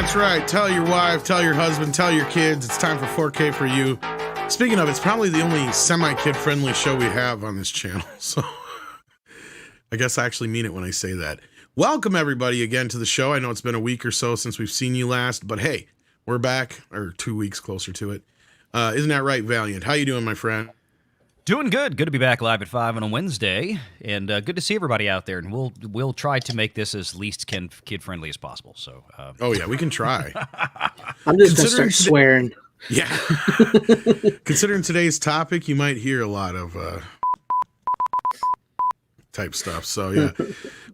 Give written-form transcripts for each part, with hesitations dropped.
That's right. Tell your wife, tell your husband, tell your kids. It's time for 4K for you. Speaking of, it's probably the only semi-kid-friendly show we have on this channel. So I guess I actually mean it when I say that. Welcome, everybody, again to the show. I know it's been a week or so since we've seen you last, but hey, we're back, or 2 weeks closer to it. Isn't that right, Valiant? How you doing, my friend? Doing good. Good to be back live at 5 on a Wednesday, and good to see everybody out there. And we'll try to make this as least kid friendly as possible. So, oh yeah, we can try. I'm just gonna start swearing. Yeah. Considering today's topic, you might hear a lot of type stuff. So yeah,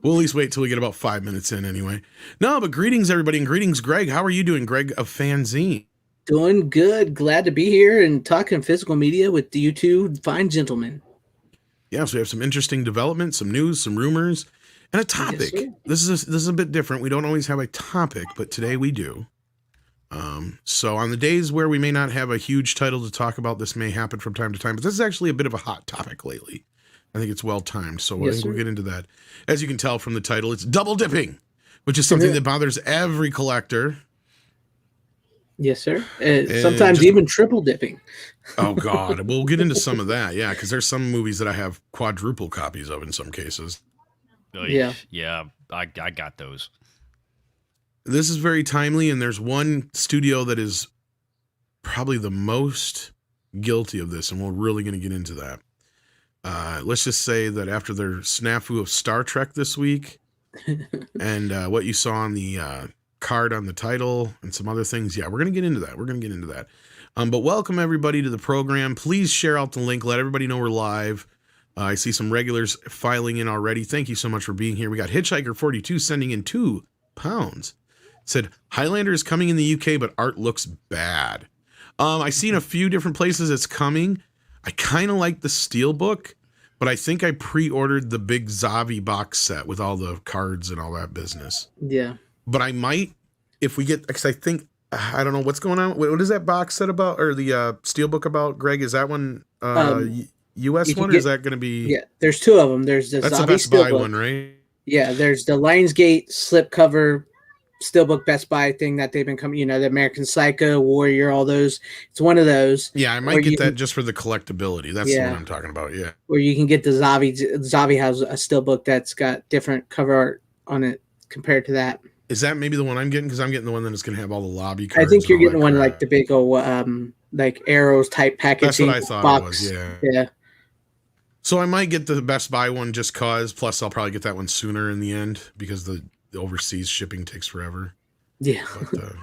we'll at least wait till we get about 5 minutes in anyway. No, but greetings everybody, and greetings, Greg. How are you doing, Greg of FanZcene? Doing good. Glad to be here and talking physical media with you two fine gentlemen. Yeah, so we have some interesting developments, some news, some rumors, and a topic. Yes, this is a bit different. We don't always have a topic, but today we do. So on the days where we may not have a huge title to talk about, this may happen from time to time, but this is actually a bit of a hot topic lately. I think it's well timed, so I think we'll get into that. As you can tell from the title, it's double dipping, which is something that bothers every collector. Yes, sir. Sometimes even triple dipping. Oh, God. We'll get into some of that, yeah, because there's some movies that I have quadruple copies of in some cases. Yeah. Yeah, I got those. This is very timely, and there's one studio that is probably the most guilty of this, and we're really going to get into that. Let's just say that after their snafu of Star Trek this week, and what you saw on the card on the title and some other things, yeah, we're going to get into that. But welcome everybody to the program. Please share out the link. Let everybody know we're live. I see some regulars filing in already. Thank you so much for being here. We got Hitchhiker42 sending in £2. Said, Highlander is coming in the UK, but art looks bad. I've seen a few different places it's coming. I kind of like the Steelbook, but I think I pre-ordered the big Zavi box set with all the cards and all that business. Yeah. But I might, if we get, because I think, I don't know what's going on. What is that box set about, or the Steelbook about, Greg? Is that one US one, or is that going to be? Yeah, there's two of them. There's the that's Zavi a Best Buy Steelbook one, right? Yeah, there's the Lionsgate slipcover Steelbook Best Buy thing that they've been coming, the American Psycho, Warrior, all those. It's one of those. Yeah, I might get that just for the collectability. That's the one I'm talking about, yeah. Or you can get the Zavi. Zavi has a Steelbook that's got different cover art on it compared to that. Is that maybe the one I'm getting? Because I'm getting the one that is going to have all the lobby cards. I think you're getting one like the big old like arrows type packaging. That's what I thought box. It was, Yeah. So I might get the Best Buy one just cause. Plus, I'll probably get that one sooner in the end because the overseas shipping takes forever. Yeah. But,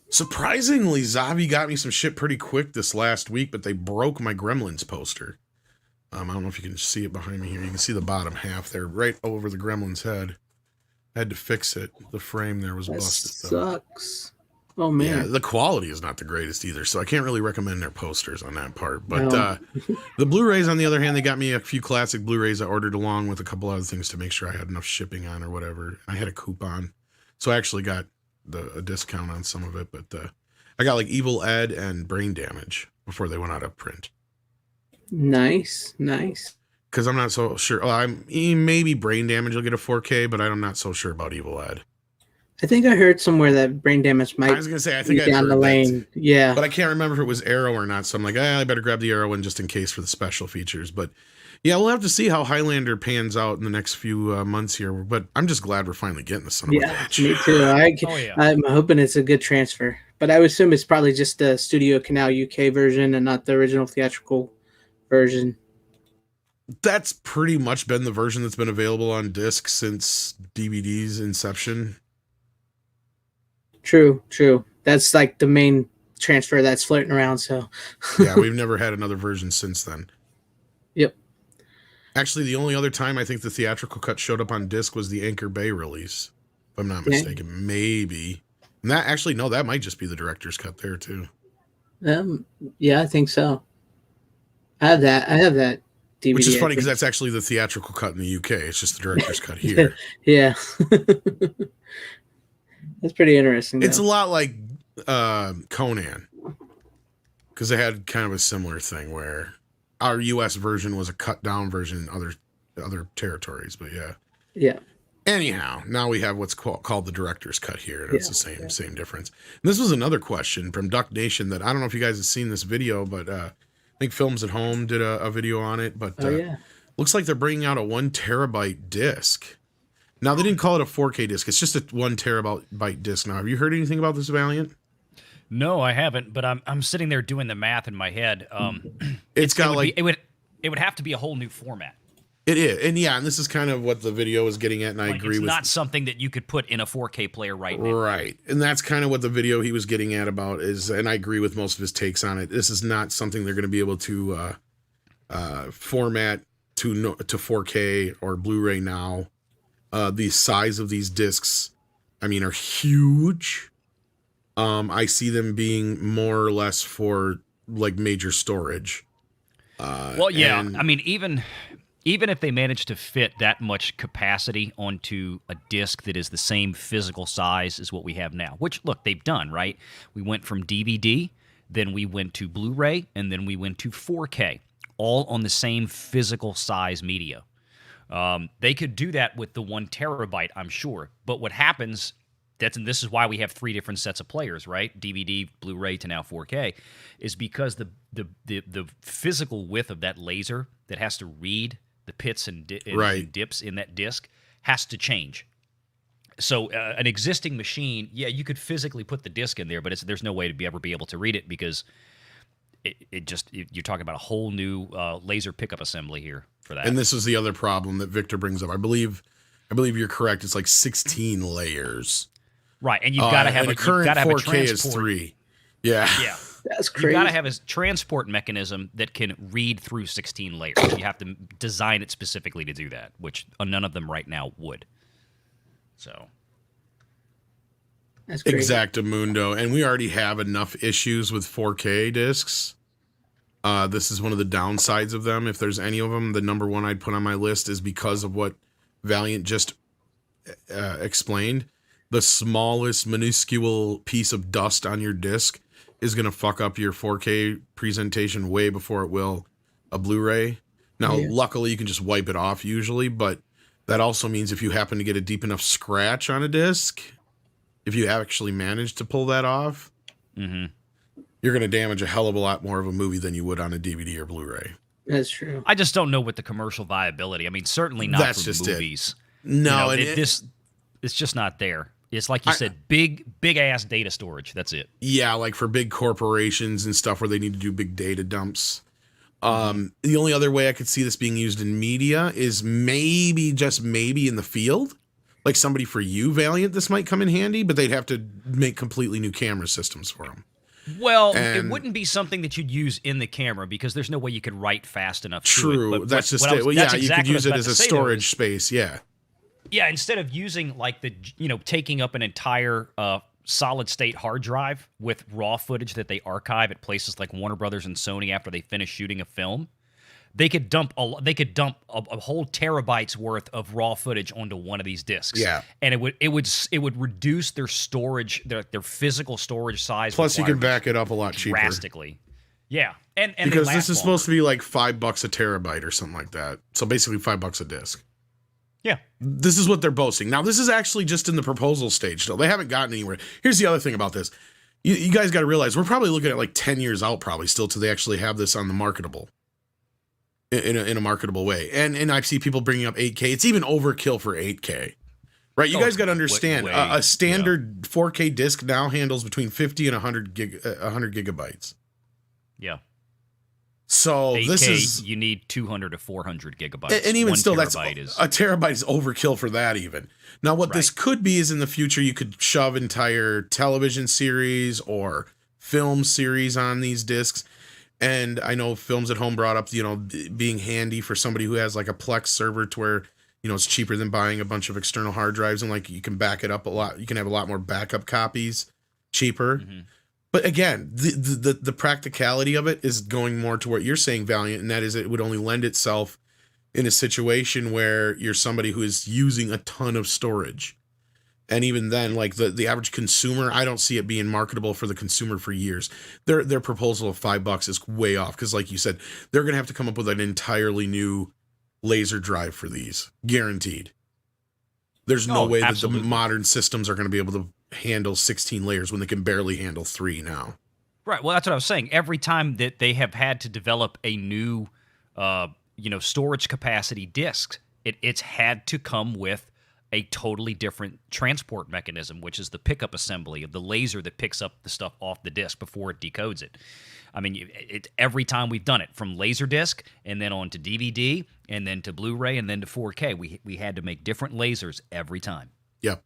surprisingly, Zavi got me some shit pretty quick this last week, but they broke my Gremlins poster. I don't know if you can see it behind me here. You can see the bottom half there, right over the Gremlin's head. I had to fix it. The frame there was busted. Sucks. Oh man. Yeah, the quality is not the greatest either, so I can't really recommend their posters on that part. But No. The Blu-rays, on the other hand, they got me a few classic Blu-rays I ordered along with a couple other things to make sure I had enough shipping on or whatever. I had a coupon, so I actually got a discount on some of it. But I got like Evil Ed and Brain Damage before they went out of print. Nice. Because I'm not so sure. Maybe Brain Damage will get a 4K, but I'm not so sure about Evil Ed. I think I heard somewhere that Brain Damage might. I was gonna say I think be down the lane. Yeah, but I can't remember if it was Arrow or not. So I'm like, I better grab the Arrow one just in case for the special features. But Yeah, we'll have to see how Highlander pans out in the next few months here. But I'm just glad we're finally getting the son of a Yeah, bitch. me too. Oh, yeah. I'm hoping it's a good transfer, but I would assume it's probably just the Studio Canal UK version and not the original theatrical version. That's pretty much been the version that's been available on disc since DVD's inception. True. That's like the main transfer that's floating around. So, Yeah, we've never had another version since then. yep. Actually, the only other time I think the theatrical cut showed up on disc was the Anchor Bay release, if I'm not mistaken. Maybe. And that actually, no, that might just be the director's cut there too. Yeah, I think so. I have that DVD. Which is I funny because think. that's actually the theatrical cut in the UK. It's just the director's cut here. Yeah. That's pretty interesting. It's a though. lot like Conan, because they had kind of a similar thing where our US version was a cut down version in other territories. But yeah. Yeah. Anyhow, now we have what's called the director's cut here, and it's the same difference. And this was another question from Duck Nation that I don't know if you guys have seen this video, but I think Films at Home did a video on it. But looks like they're bringing out a 1 terabyte disc. Now, they didn't call it a 4K disc. It's just a 1 terabyte disc. Now, have you heard anything about this, Valiant? No, I haven't. But I'm sitting there doing the math in my head. It's got it would have to be a whole new format. It is, and this is kind of what the video is getting at, and I agree with. It's not something that you could put in a 4K player right now. Right, and that's kind of what the video he was getting at about is, and I agree with most of his takes on it. This is not something they're going to be able to format to 4K or Blu-ray now. The size of these discs, I mean, are huge. I see them being more or less for like major storage. Well, yeah, I mean, even if they manage to fit that much capacity onto a disc that is the same physical size as what we have now, which, look, they've done, right? We went from DVD, then we went to Blu-ray, and then we went to 4K, all on the same physical size media. They could do that with the 1 terabyte, I'm sure. But what happens, and this is why we have 3 different sets of players, right? DVD, Blu-ray to now 4K, is because the physical width of that laser that has to read the pits and dips in that disc has to change. So an existing machine, you could physically put the disc in there, but there's no way to ever be able to read it because you're talking about a whole new laser pickup assembly here for that. And this is the other problem that Victor brings up. I believe you're correct. It's like 16 layers. Right, and you've got to have a current 4K is 3. Yeah. Yeah. That's crazy. You got to have a transport mechanism that can read through 16 layers. You have to design it specifically to do that, which none of them right now would. So That's crazy. Exactamundo. And we already have enough issues with 4K discs. This is one of the downsides of them. If there's any of them, the number one I'd put on my list is because of what Valiant just explained. The smallest minuscule piece of dust on your disc is going to fuck up your 4K presentation way before it will a Blu-ray. Now, luckily, you can just wipe it off usually, but that also means if you happen to get a deep enough scratch on a disc, if you actually manage to pull that off, you're going to damage a hell of a lot more of a movie than you would on a DVD or Blu-ray. That's true. I just don't know what the commercial viability. I mean, certainly not That's for just movies. No, it's just not there. It's like you said, big ass data storage. That's it. Yeah, like for big corporations and stuff where they need to do big data dumps. The only other way I could see this being used in media is maybe, just maybe, in the field. Like somebody for you, Valiant, this might come in handy, but they'd have to make completely new camera systems for them. Well, it wouldn't be something that you'd use in the camera because there's no way you could write fast enough. True, to it. that's just it. Well, yeah, you could use it as a storage space. Yeah. Yeah, instead of using like taking up an entire solid state hard drive with raw footage that they archive at places like Warner Brothers and Sony after they finish shooting a film, they could dump a whole terabytes worth of raw footage onto one of these discs. Yeah, and it would reduce their storage, their physical storage size. Plus, you can back it up a lot cheaper, drastically. Yeah, and because this is supposed to be like $5 a terabyte or something like that. So basically, $5 a disc. Yeah. This is what they're boasting. Now, this is actually just in the proposal stage still. They haven't gotten anywhere. Here's the other thing about this. You guys got to realize we're probably looking at like 10 years out probably still till they actually have this on the marketable. in a marketable way. And I see people bringing up 8K. It's even overkill for 8K. Right, you guys got to understand, a standard 4K disc now handles between 50 and 100 gigabytes. Yeah. So 8K, this is, you need 200 to 400 gigabytes. and even 1 still, that's terabyte is a terabyte is overkill for that. Even now, what this could be is in the future you could shove entire television series or film series on these discs. And I know Films at Home brought up, being handy for somebody who has like a Plex server to where, it's cheaper than buying a bunch of external hard drives, and like you can back it up a lot. You can have a lot more backup copies cheaper. Mm-hmm. But again, the practicality of it is going more to what you're saying, Valiant, and that is it would only lend itself in a situation where you're somebody who is using a ton of storage. And even then, like the average consumer, I don't see it being marketable for the consumer for years. Their proposal of $5 is way off because, like you said, they're going to have to come up with an entirely new laser drive for these, guaranteed. There's no way that the modern systems are going to be able to handle 16 layers when they can barely handle 3 now. Right. Well, that's what I was saying. Every time that they have had to develop a new, storage capacity disk, it's had to come with a totally different transport mechanism, which is the pickup assembly of the laser that picks up the stuff off the disk before it decodes it. I mean, every time we've done it, from Laserdisc and then on to DVD and then to Blu-ray and then to 4K, we had to make different lasers every time. Yep.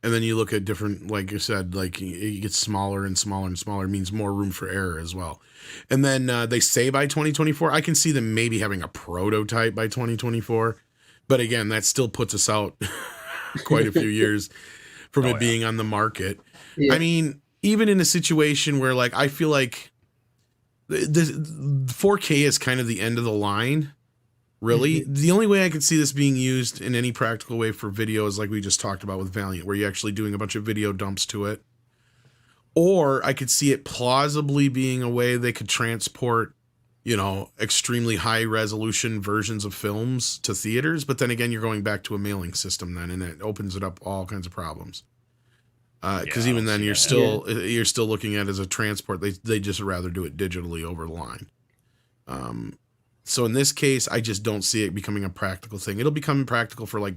And then you look at different, like you said, like it gets smaller and smaller and smaller, means more room for error as well. And then they say by 2024, I can see them maybe having a prototype by 2024. But again, that still puts us out quite a few years from it being on the market. Yeah. I mean, even in a situation where, like, I feel like the 4K is kind of the end of the line, really. Mm-hmm. The only way I could see this being used in any practical way for video is like we just talked about with Valiant, where you're actually doing a bunch of video dumps to it. Or I could see it plausibly being a way they could transport, extremely high resolution versions of films to theaters. But then again, you're going back to a mailing system then, and it opens it up all kinds of problems. Because even then you're still looking at it as a transport. They just rather do it digitally over the line. So in this case, I just don't see it becoming a practical thing. It'll become practical for like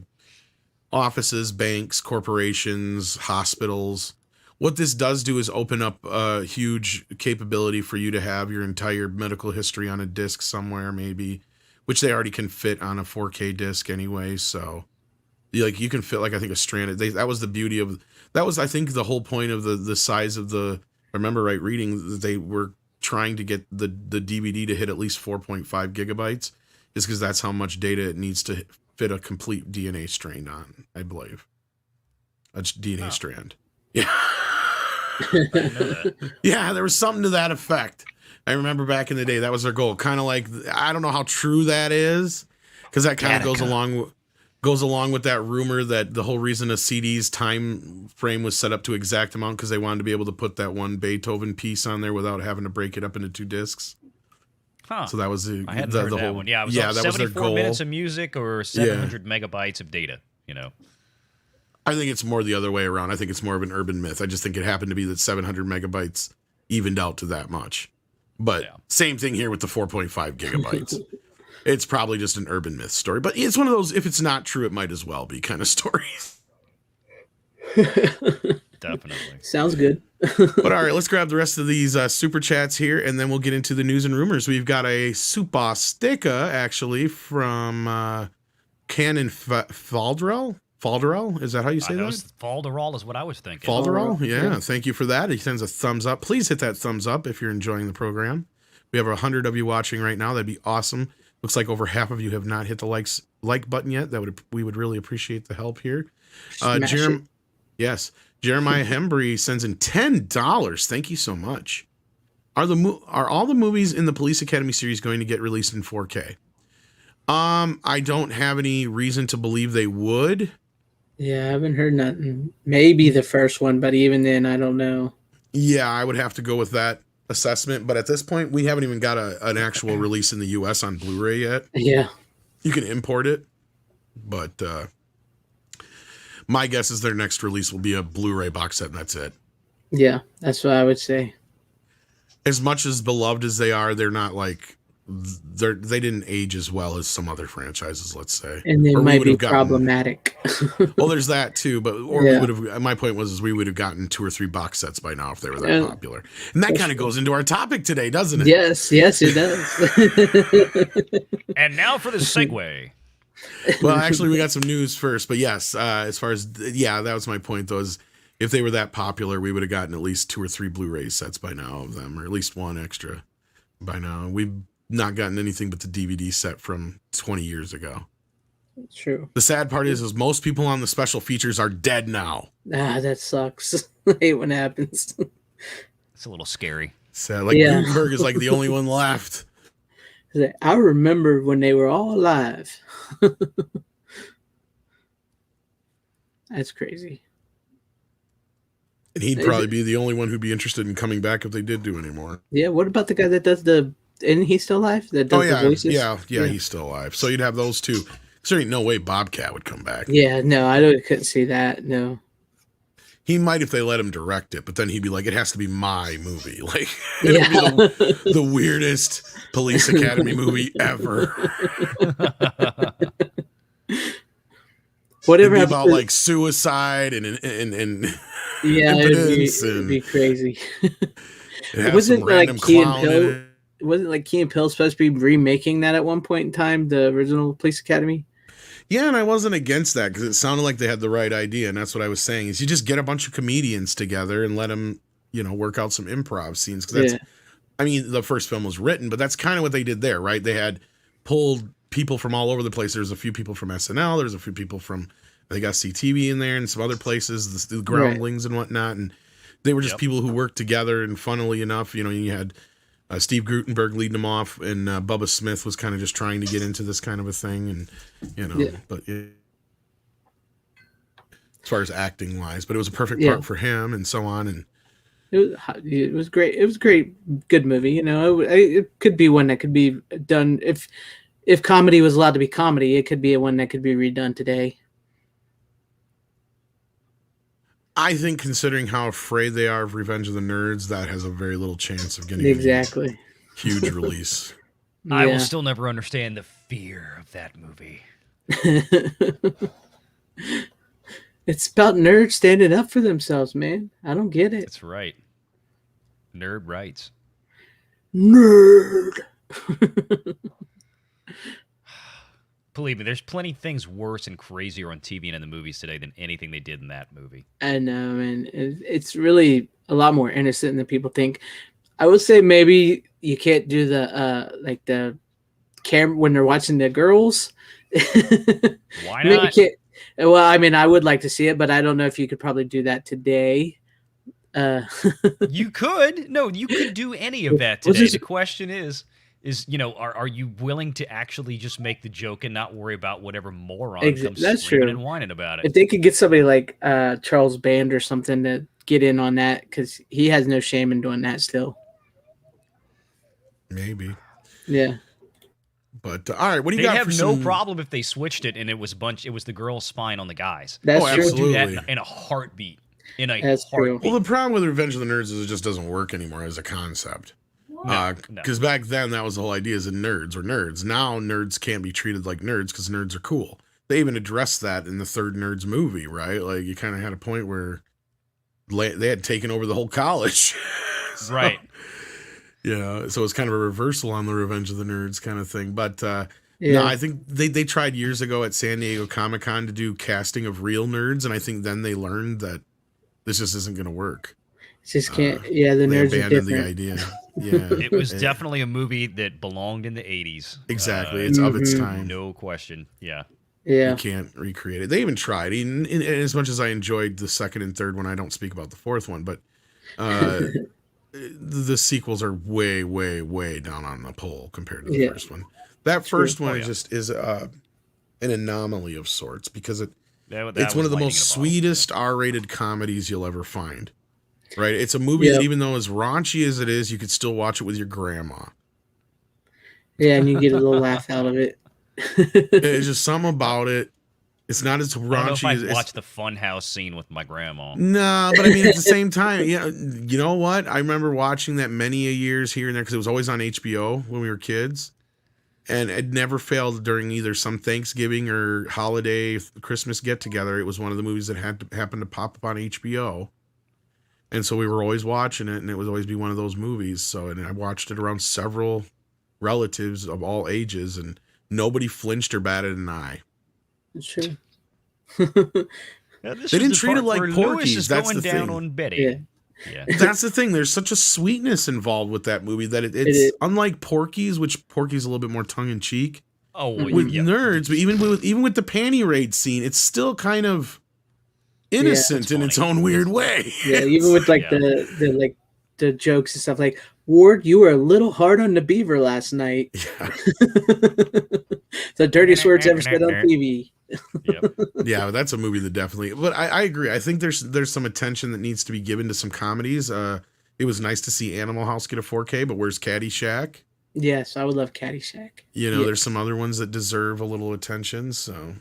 offices, banks, corporations, hospitals. What this does do is open up a huge capability for you to have your entire medical history on a disc somewhere, maybe, which they already can fit on a 4K disc anyway. So, like, you can fit, like, I think a stranded. That was the beauty of that. Was, I think, the whole point of the size of the. I remember reading that they were trying to get the DVD to hit at least 4.5 gigabytes, is because that's how much data it needs to fit a complete DNA strand on. I believe a DNA strand. Yeah. I didn't know that. Yeah, there was something to that effect. I remember back in the day, that was their goal. Kind of like, I don't know how true that is, because that kind of goes along with that rumor that the whole reason a CD's time frame was set up to exact amount because they wanted to be able to put that one Beethoven piece on there without having to break it up into 2 discs. Huh. So that was I hadn't heard that one. Yeah, it was that 74 was their goal. minutes of music or 700 megabytes of data, I think it's more the other way around. I think it's more of an urban myth. I just think it happened to be that 700 megabytes evened out to that much. But same thing here with the 4.5 gigabytes. It's probably just an urban myth story. But it's one of those, if it's not true, it might as well be kind of stories. Definitely. Sounds good. But all right, let's grab the rest of these super chats here, and then we'll get into the news and rumors. We've got a Supastika, actually, from Canon Falderell. Falderell? Is that how you say that? Falderall is what I was thinking. Falderall? Yeah, thank you for that. He sends a thumbs up. Please hit that thumbs up if you're enjoying the program. We have 100 of you watching right now. That'd be awesome. Looks like over half of you have not hit the like button yet. We would really appreciate the help here. Jeremiah Hembry sends in $10. Thank you so much. Are all the movies in the Police Academy series going to get released in 4K? I don't have any reason to believe they would. Yeah, I haven't heard nothing. Maybe the first one, but even then, I don't know. Yeah, I would have to go with that assessment. But at this point, we haven't even got an actual release in the U.S. on Blu-ray yet. Yeah. You can import it, but my guess is their next release will be a Blu-ray box set, and that's it. Yeah, that's what I would say. As much as beloved as they are, they're not like they didn't age as well as some other franchises, let's say. And they Or we might would be have gotten- problematic. Well, there's that too, but or Yeah. we would have. My point was, we would have gotten 2 or 3 box sets by now if they were that popular. And that kind of goes into our topic today, doesn't it? Yes, it does. And now for the segue. Well, actually, we got some news first, but yes, as far as that was my point. Though, is if they were that popular, we would have gotten at least 2 or 3 Blu-ray sets by now of them, or at least one extra by now. We've not gotten anything but the DVD set from 20 years ago. True. The sad part is most people on the special features are dead now. That sucks. I hate when it happens. It's a little scary. Sad. Like Gutenberg is like the only one left. I remember when they were all alive. That's crazy. And he'd probably be the only one who'd be interested in coming back if they did do any more. Yeah, what about the guy that does isn't he still alive? That does the voices? Yeah, he's still alive. So you'd have those two. There ain't no way Bobcat would come back. Yeah, no, couldn't see that. No. He might if they let him direct it, but then he'd be like, it has to be my movie. Like, it'll be the weirdest Police Academy movie ever. Whatever it'd be about like suicide and yeah, it'd be crazy. It wasn't like Key and Peele. Wasn't like Key and Peele supposed to be remaking that at one point in time, the original Police Academy? Yeah, and I wasn't against that because it sounded like they had the right idea, and that's what I was saying. Is you just get a bunch of comedians together and let them, work out some improv scenes. Because I mean, the first film was written, but that's kind of what they did there, right? They had pulled people from all over the place. There's a few people from SNL. There's a few people from, they got CTV in there and some other places, the Groundlings and whatnot, and they were just people who worked together. And funnily enough, you had Steve Gutenberg leading them off, and Bubba Smith was kind of just trying to get into this kind of a thing, and but as far as acting wise, but it was a perfect part for him, and so on, and it was great. It was a great, good movie. It could be one that could be done if comedy was allowed to be comedy. It could be one that could be redone today. I think, considering how afraid they are of Revenge of the Nerds, that has a very little chance of getting a huge release. I will still never understand the fear of that movie. It's about nerds standing up for themselves, man. I don't get it. That's right. Nerd rights. Nerd. Believe me, there's plenty of things worse and crazier on TV and in the movies today than anything they did in that movie. I know, man. It's really a lot more innocent than people think. I would say maybe you can't do the camera when they're watching the girls. Why not? Well, I mean, I would like to see it, but I don't know if you could probably do that today. You could. No, you could do any of that today. The question is, are you willing to actually just make the joke and not worry about whatever moron comes screaming and whining about it? If they could get somebody like Charles Band or something to get in on that, because he has no shame in doing that still. Maybe. Yeah. But all right, what do you got? They have no problem if they switched it and it was the girl's spine on the guys. That's true. Absolutely. Do that in a heartbeat. That's true. Well, the problem with Revenge of the Nerds is it just doesn't work anymore as a concept. Because back then that was the whole idea, is that nerds were nerds. Now nerds can't be treated like nerds because nerds are cool. They even addressed that in the third Nerds movie, right? Like, you kind of had a point where they had taken over the whole college. So, right. So it's kind of a reversal on the Revenge of the Nerds kind of thing. But no, I think they tried years ago at San Diego Comic-Con to do casting of real nerds, and I think then they learned that this just isn't going to work. Just can't. The nerds abandoned the idea. Yeah, it was definitely a movie that belonged in the 80s. Exactly, it's of its time, no question. Yeah. You can't recreate it. They even tried. In as much as I enjoyed the second and third one, I don't speak about the fourth one, but the sequels are way, way, way down on the pole compared to the first one. That first one is an anomaly of sorts because it's one of the most sweetest R-rated comedies you'll ever find. Right? It's a movie that, even though as raunchy as it is, you could still watch it with your grandma. Yeah, and you get a little laugh out of it. It's just something about it. It's not as raunchy. I don't know if I'd watch the Funhouse scene with my grandma. No, but I mean, at the same time, yeah, you know what? I remember watching that many a years here and there because it was always on HBO when we were kids. And it never failed during either some Thanksgiving or holiday, Christmas get-together. It was one of the movies that happened to pop up on HBO. And so we were always watching it, and it would always be one of those movies. So, and I watched it around several relatives of all ages, and nobody flinched or batted an eye. Sure. They didn't treat it like Porky's. That's the thing. On Betty. Yeah. Yeah. That's the thing. There's such a sweetness involved with that movie that it's unlike Porky's, which Porky's a little bit more tongue in cheek. Oh, with nerds, but even with the panty raid scene, it's still kind of innocent in its own weird way. Yeah, even with like the jokes and stuff like, Ward, you were a little hard on the beaver last night. Yeah. The dirtiest words ever said on TV. Yep. Yeah, that's a movie that definitely. But I agree. I think there's some attention that needs to be given to some comedies. It was nice to see Animal House get a 4K, but where's Caddyshack? Yes, I would love Caddyshack. There's some other ones that deserve a little attention. So,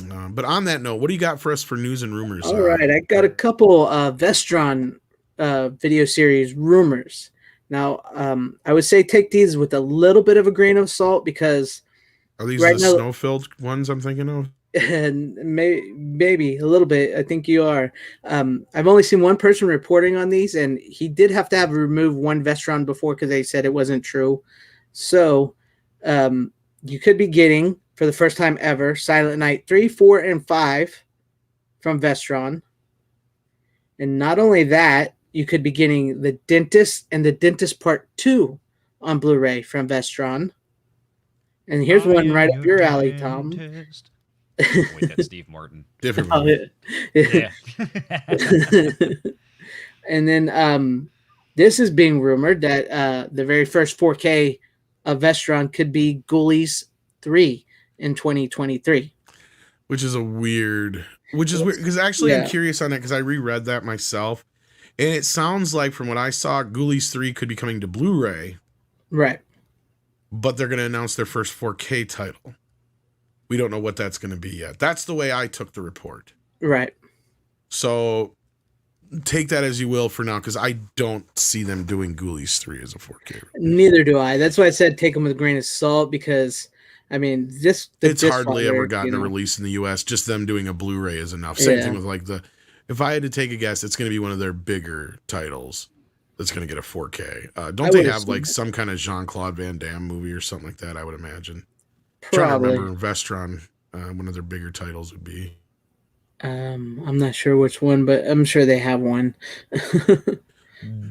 but on that note, what do you got for us for news and rumors? All right, I got a couple Vestron video series rumors. Now, I would say take these with a little bit of a grain of salt because. Are these the snow-filled ones I'm thinking of? And maybe a little bit. I think you are. I've only seen one person reporting on these, and he did have to remove one Vestron before because they said it wasn't true. So you could be getting, for the first time ever, Silent Night 3, 4, and 5 from Vestron. And not only that, you could be getting The Dentist and The Dentist Part 2 on Blu-ray from Vestron. And here's one right up your alley, Tom. Wait, that's Steve Martin. Different movie. Yeah. And then this is being rumored that the very first 4K of Vestron could be Ghoulies 3 in 2023. Which is weird because actually I'm curious on that because I reread that myself. And it sounds like from what I saw, Ghoulies 3 could be coming to Blu-ray. Right. But they're going to announce their first 4K title. We don't know what that's going to be yet. That's the way I took the report. Right. So take that as you will for now, because I don't see them doing Ghoulies 3 as a 4K. Neither do I. That's why I said take them with a grain of salt, because, I mean, it's hardly ever gotten a release in the U.S. Just them doing a Blu-ray is enough. Same thing with if I had to take a guess, it's going to be one of their bigger titles that's going to get a 4K. Don't they have some kind of Jean-Claude Van Damme movie or something like that, I would imagine? Probably. I'm trying to remember Vestron, one of their bigger titles would be. I'm not sure which one, but I'm sure they have one.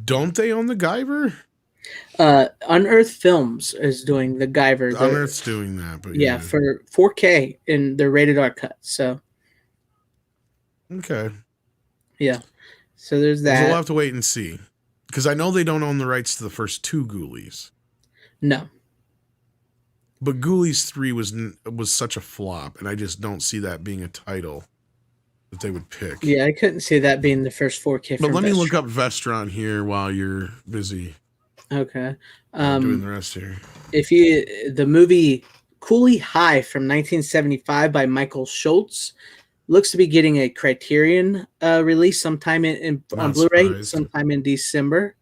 Don't they own the Guyver? Unearthed Films is doing the Guyver. Unearth's doing that, but for 4K in the rated R cut. So okay, yeah. So there's that. So we'll have to wait and see, because I know they don't own the rights to the first 2 Ghoulies. No. But Ghoulies 3 was such a flop, and I just don't see that being a title that they would pick. Yeah, I couldn't see that being the first 4K. But let me look up Vestron here while you're busy. Okay. Doing the rest here. The movie Cooley High from 1975 by Michael Schultz looks to be getting a Criterion release sometime on Blu-ray, sometime in December.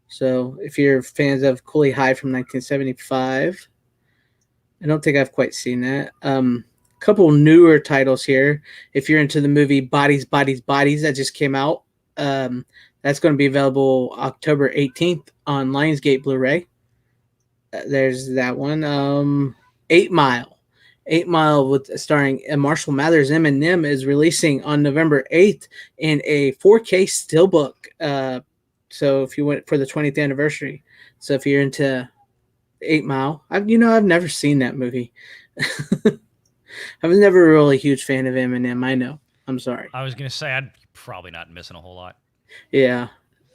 So if you're fans of Cooley High from 1975. I don't think I've quite seen that. Couple newer titles here. If you're into the movie Bodies, Bodies, Bodies that just came out, that's going to be available October 18th on Lionsgate Blu-ray. There's that one. 8 Mile. 8 Mile with starring Marshall Mathers Eminem is releasing on November 8th in a 4K steelbook. So if you went for the 20th anniversary. So if you're into 8 Mile. I've never seen that movie. I was never really a huge fan of Eminem. I know. I'm sorry. I was going to say, I'm probably not missing a whole lot. Yeah.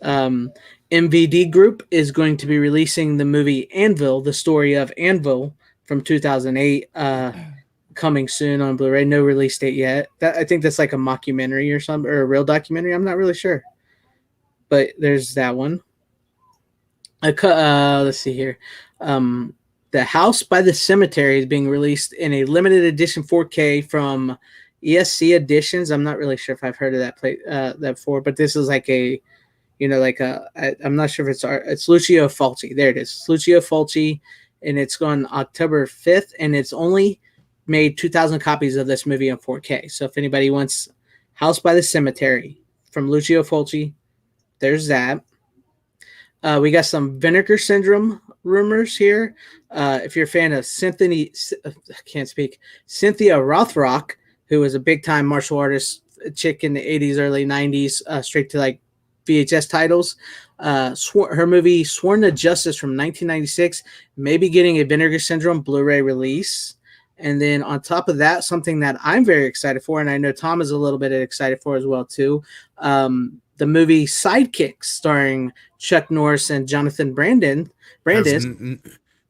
MVD Group is going to be releasing the movie Anvil, the story of Anvil from 2008, coming soon on Blu-ray. No release date yet. I think that's like a mockumentary or something, or a real documentary. I'm not really sure. But there's that one. Let's see here. The House by the Cemetery is being released in a limited edition 4K from ESC Editions. I'm not really sure if I've heard of that before, but this is like I'm not sure if it's Lucio Fulci. There it is, Lucio Fulci, and it's on October 5th, and it's only made 2,000 copies of this movie in 4K. So if anybody wants House by the Cemetery from Lucio Fulci, there's that. We got some Vinegar Syndrome rumors here. If you're a fan of Cynthia Rothrock, who was a big-time martial artist chick in the 80s, early 90s, straight to like VHS titles. Her movie Sworn to Justice from 1996 may be getting a Vinegar Syndrome Blu-ray release. And then on top of that, something that I'm very excited for, and I know Tom is a little bit excited for as well too, the movie Sidekicks, starring Chuck Norris and Jonathan Brandis.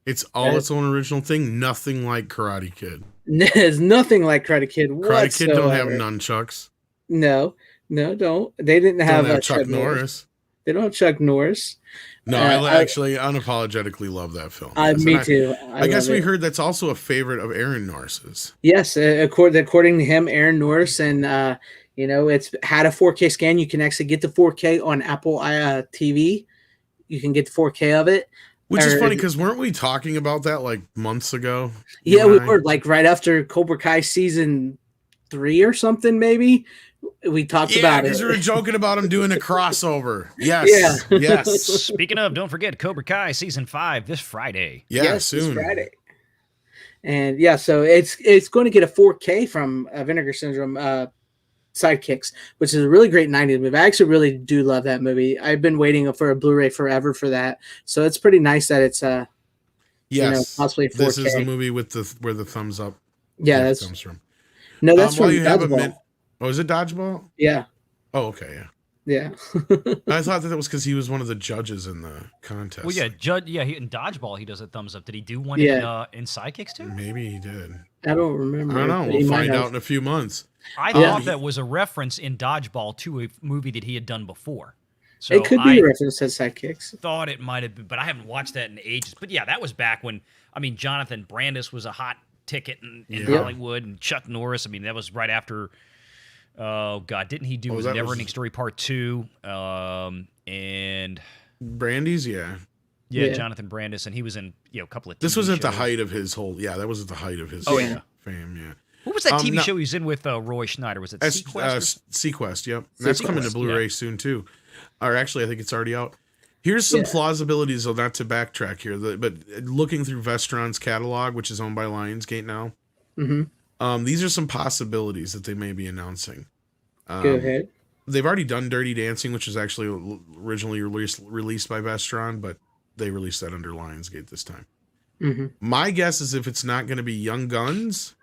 It's all its own original thing. Nothing like Karate Kid. There's nothing like Karate Kid. Karate Kid don't have nunchucks. No, don't. They didn't have Chuck Norris. They don't have Chuck Norris. No, I actually unapologetically love that film. Me too. I guess we heard that's also a favorite of Aaron Norris's. Yes, according to him, Aaron Norris, and it's had a 4K scan. You can actually get the 4K on Apple TV. You can get the 4K of it. Which is funny because weren't we talking about that like months ago? Yeah, we were, like right after Cobra Kai season 3 or something, maybe. We talked about it. Because we were joking about him doing a crossover. Yes. Yeah. Yes. Speaking of, don't forget Cobra Kai season 5 this Friday. Yeah, soon. This Friday. And yeah, so it's going to get a 4K from Vinegar Syndrome Sidekicks, which is a really great 90s movie. I actually really do love that movie. I've been waiting for a Blu-ray forever for that. So it's pretty nice that it's possibly 4K. This is the movie with where the thumbs up comes from. No, that's from Dodgeball. Oh, is it Dodgeball? Yeah. Oh, okay, yeah. Yeah. I thought that was because he was one of the judges in the contest. Well, yeah, in Dodgeball he does a thumbs up. Did he do one in Sidekicks too? Maybe he did. I don't remember. I don't know. We'll find out in a few months. I thought that was a reference in Dodgeball to a movie that he had done before. So it could be a reference to Sidekicks. Thought it might have been, but I haven't watched that in ages. But yeah, that was back when, Jonathan Brandis was a hot ticket in Hollywood, and Chuck Norris. That was right after... Oh God! Didn't he do Neverending Story Part 2? And Brandy's, yeah, Jonathan Brandis, and he was in a couple of. This was at the height of his whole. Yeah, that was at the height of his fame. Yeah. What was that TV show he was in with Roy Schneider? Was it Sequest? Sequest, yep. That's coming to Blu-ray soon too. Or actually, I think it's already out. Here's some plausibilities, though, not to backtrack here, but looking through Vestron's catalog, which is owned by Lionsgate now. Mm-hmm. These are some possibilities that they may be announcing. Go ahead. They've already done Dirty Dancing, which was actually originally released by Vestron, but they released that under Lionsgate this time. Mm-hmm. My guess is if it's not going to be Young Guns,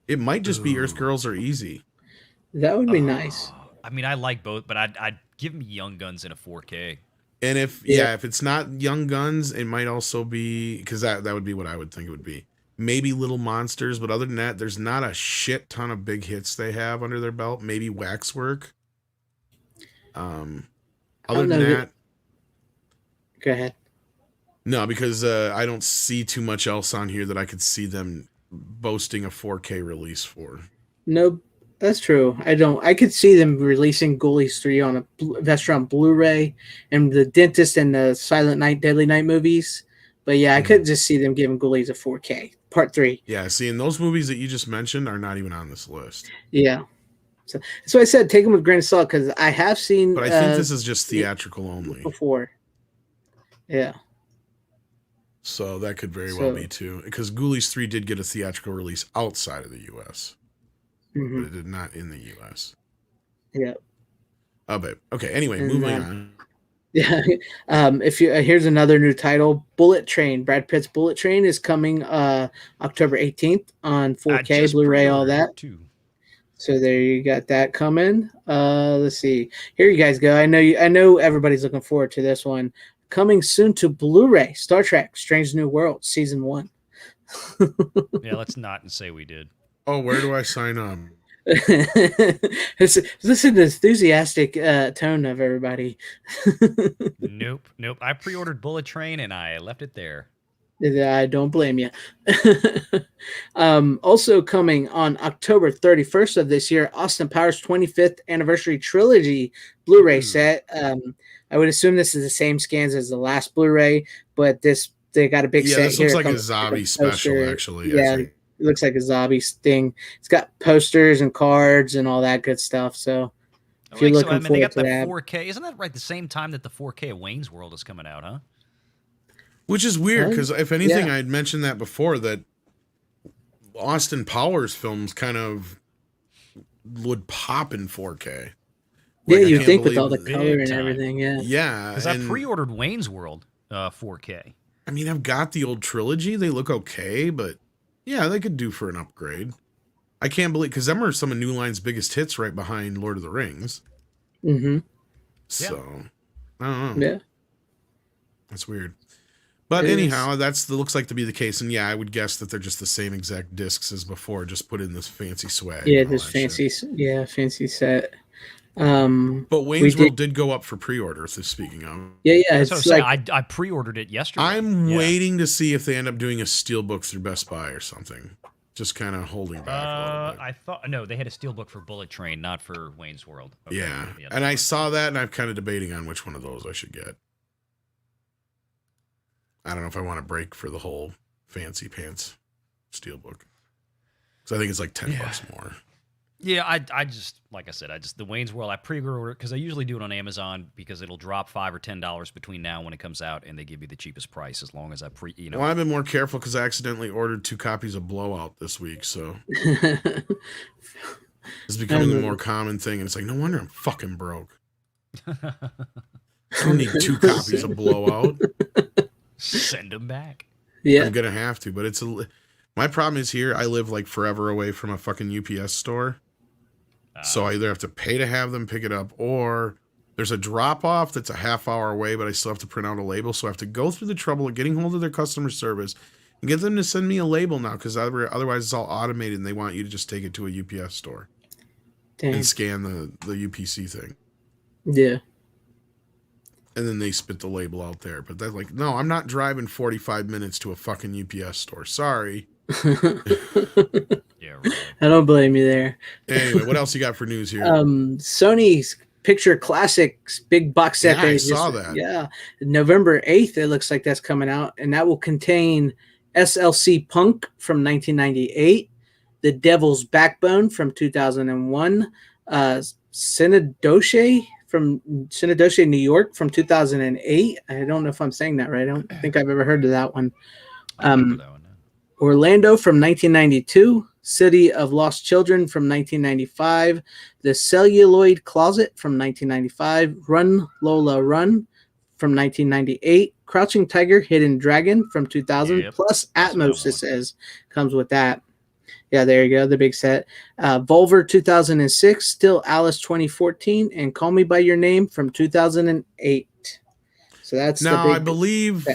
it might just be Earth Girls Are Easy. That would be nice. I like both, but I'd give me Young Guns in a 4K. And if it's not Young Guns, it might also be, because that would be what I would think it would be. Maybe Little Monsters, but other than that, there's not a shit ton of big hits they have under their belt. Maybe Waxwork. Other than that, go ahead. No, because I don't see too much else on here that I could see them boasting a 4K release for. No, that's true. I don't. I could see them releasing Ghoulies 3 on a Vestron Blu-ray, and the Dentist and the Silent Night, Deadly Night movies. But yeah, I could just see them giving Ghoulies a 4K. Part 3. Yeah, see, and those movies that you just mentioned are not even on this list. Yeah. So I said take them with a grain of salt, because I have seen... But I think this is just theatrical only. Before. Yeah. So that could very well be too. Because Ghoulies 3 did get a theatrical release outside of the U.S. Mm-hmm. But it did not in the U.S. Yeah. Oh, babe. Okay, anyway, moving on. Yeah. Here's another new title, Bullet Train. Brad Pitt's Bullet Train is coming October 18th on 4K, Blu-ray, all that. Too. So there you got that coming. Let's see. Here you guys go. I know everybody's looking forward to this one. Coming soon to Blu-ray, Star Trek: Strange New World, Season 1. Yeah, let's not say we did. Oh, where do I sign up? Listen to the enthusiastic tone of everybody. Nope. I pre-ordered Bullet Train and I left it there. I don't blame you. Also coming on October 31st of this year, Austin Powers 25th anniversary trilogy Blu-ray set. I would assume this is the same scans as the last Blu-ray, but they got a big set this here. Looks like a zombie special, actually. Yeah, it looks like a zombie thing. It's got posters and cards and all that good stuff. So if you're looking forward they got to the that, 4K. Isn't that right? The same time that the 4K of Wayne's World is coming out, huh? Which is weird, because if anything, I'd mentioned that before, that Austin Powers films kind of would pop in 4K. Like, you think with all the color and everything, Yeah. Because I pre-ordered Wayne's World 4K. I mean, I've got the old trilogy. They look okay, but yeah, they could do for an upgrade. I can't believe, because them are some of New Line's biggest hits right behind Lord of the Rings. Mm-hmm. So, I don't know. Yeah. That's weird. But anyhow, looks like to be the case. And yeah, I would guess that they're just the same exact discs as before, just put in this fancy swag. Yeah, this fancy set. But Wayne's World did go up for pre-order, so speaking of. Yeah. That's what I'm saying. I pre-ordered it yesterday. I'm waiting to see if they end up doing a steelbook through Best Buy or something. Just kind of holding back a little bit. I thought, no, they had a steelbook for Bullet Train, not for Wayne's World. Okay, yeah, and I saw that, and I'm kind of debating on which one of those I should get. I don't know if I want to break for the whole fancy pants steelbook, because I think it's like $10 more. Yeah, I just, like I said, the Wayne's World, I pre-order because I usually do it on Amazon because it'll drop $5 or $10 between now and when it comes out, and they give you the cheapest price as long as I Well, I've been more careful because I accidentally ordered 2 copies of Blowout this week, so it's becoming a more common thing, and it's like, no wonder I'm fucking broke. I don't need 2 copies of Blowout. Send them back. Yeah, I'm gonna have to, but my problem is here. I live like forever away from a fucking UPS store. So I either have to pay to have them pick it up, or there's a drop-off that's a half-hour away, but I still have to print out a label. So I have to go through the trouble of getting hold of their customer service and get them to send me a label now, because otherwise it's all automated, and they want you to just take it to a UPS store and scan the UPC thing. Yeah. And then they spit the label out there. But they're like, no, I'm not driving 45 minutes to a fucking UPS store. Sorry. Yeah, right. I don't blame you there. Anyway, what else you got for news here? Sony's Picture Classics big box set. Yeah, I saw that. Yeah, November 8th. It looks like that's coming out, and that will contain SLC Punk from 1998, The Devil's Backbone from 2001, Synodoshe, New York from 2008. I don't know if I'm saying that right. I don't think I've ever heard of that one. I remember that one. Orlando from 1992, City of Lost Children from 1995, The Celluloid Closet from 1995, Run Lola Run from 1998, Crouching Tiger, Hidden Dragon from 2000, plus Atmos, it says, comes with that. Yeah, there you go, the big set. Volver 2006, Still Alice 2014, and Call Me By Your Name from 2008. So that's I believe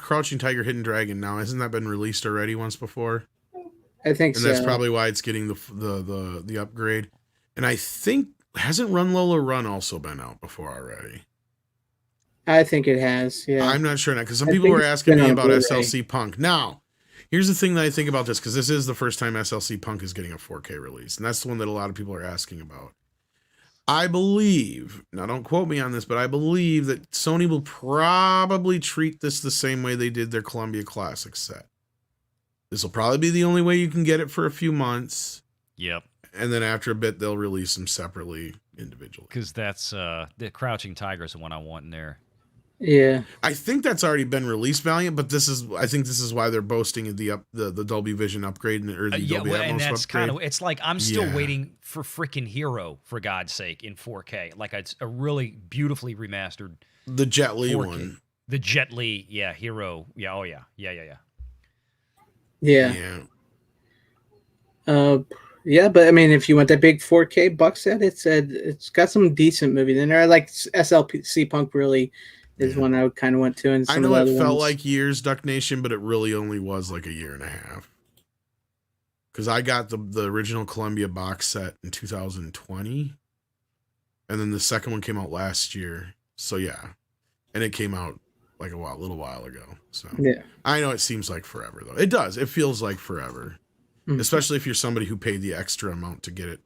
Crouching Tiger, Hidden Dragon. Now, hasn't that been released already once before? I think so. And that's probably why it's getting the upgrade. And I think, hasn't Run Lola Run also been out before already? I think it has. Yeah, I'm not sure now, because some people were asking me about SLC Punk. Now, here's the thing that I think about this, because this is the first time SLC Punk is getting a 4K release, and that's the one that a lot of people are asking about. I believe, now don't quote me on this, but I believe that Sony will probably treat this the same way they did their Columbia Classic set. This will probably be the only way you can get it for a few months. Yep. And then after a bit, they'll release them separately, individually. Because that's the Crouching Tiger is the one I want in there. Yeah, I think that's already been released, Valiant, but I think this is why they're boasting the Dolby Vision upgrade or the Dolby Atmos and that's upgrade. it's like I'm still waiting for freaking Hero, for God's sake, in 4K. Like, it's a really beautifully remastered. The Jet Li 4K. one. The Jet Li, Hero. Yeah, oh yeah. Yeah, but I mean, if you want that big 4K box set, it's got some decent movies in there. I like SLC Punk really. Is one I kind of went to. And I know it felt like years, Duck Nation, but it really only was like a year and a half. Because I got the original Columbia box set in 2020. And then the second one came out last year. So yeah. And it came out like a little while ago. So yeah, I know it seems like forever though. It does. It feels like forever, especially if you're somebody who paid the extra amount to get it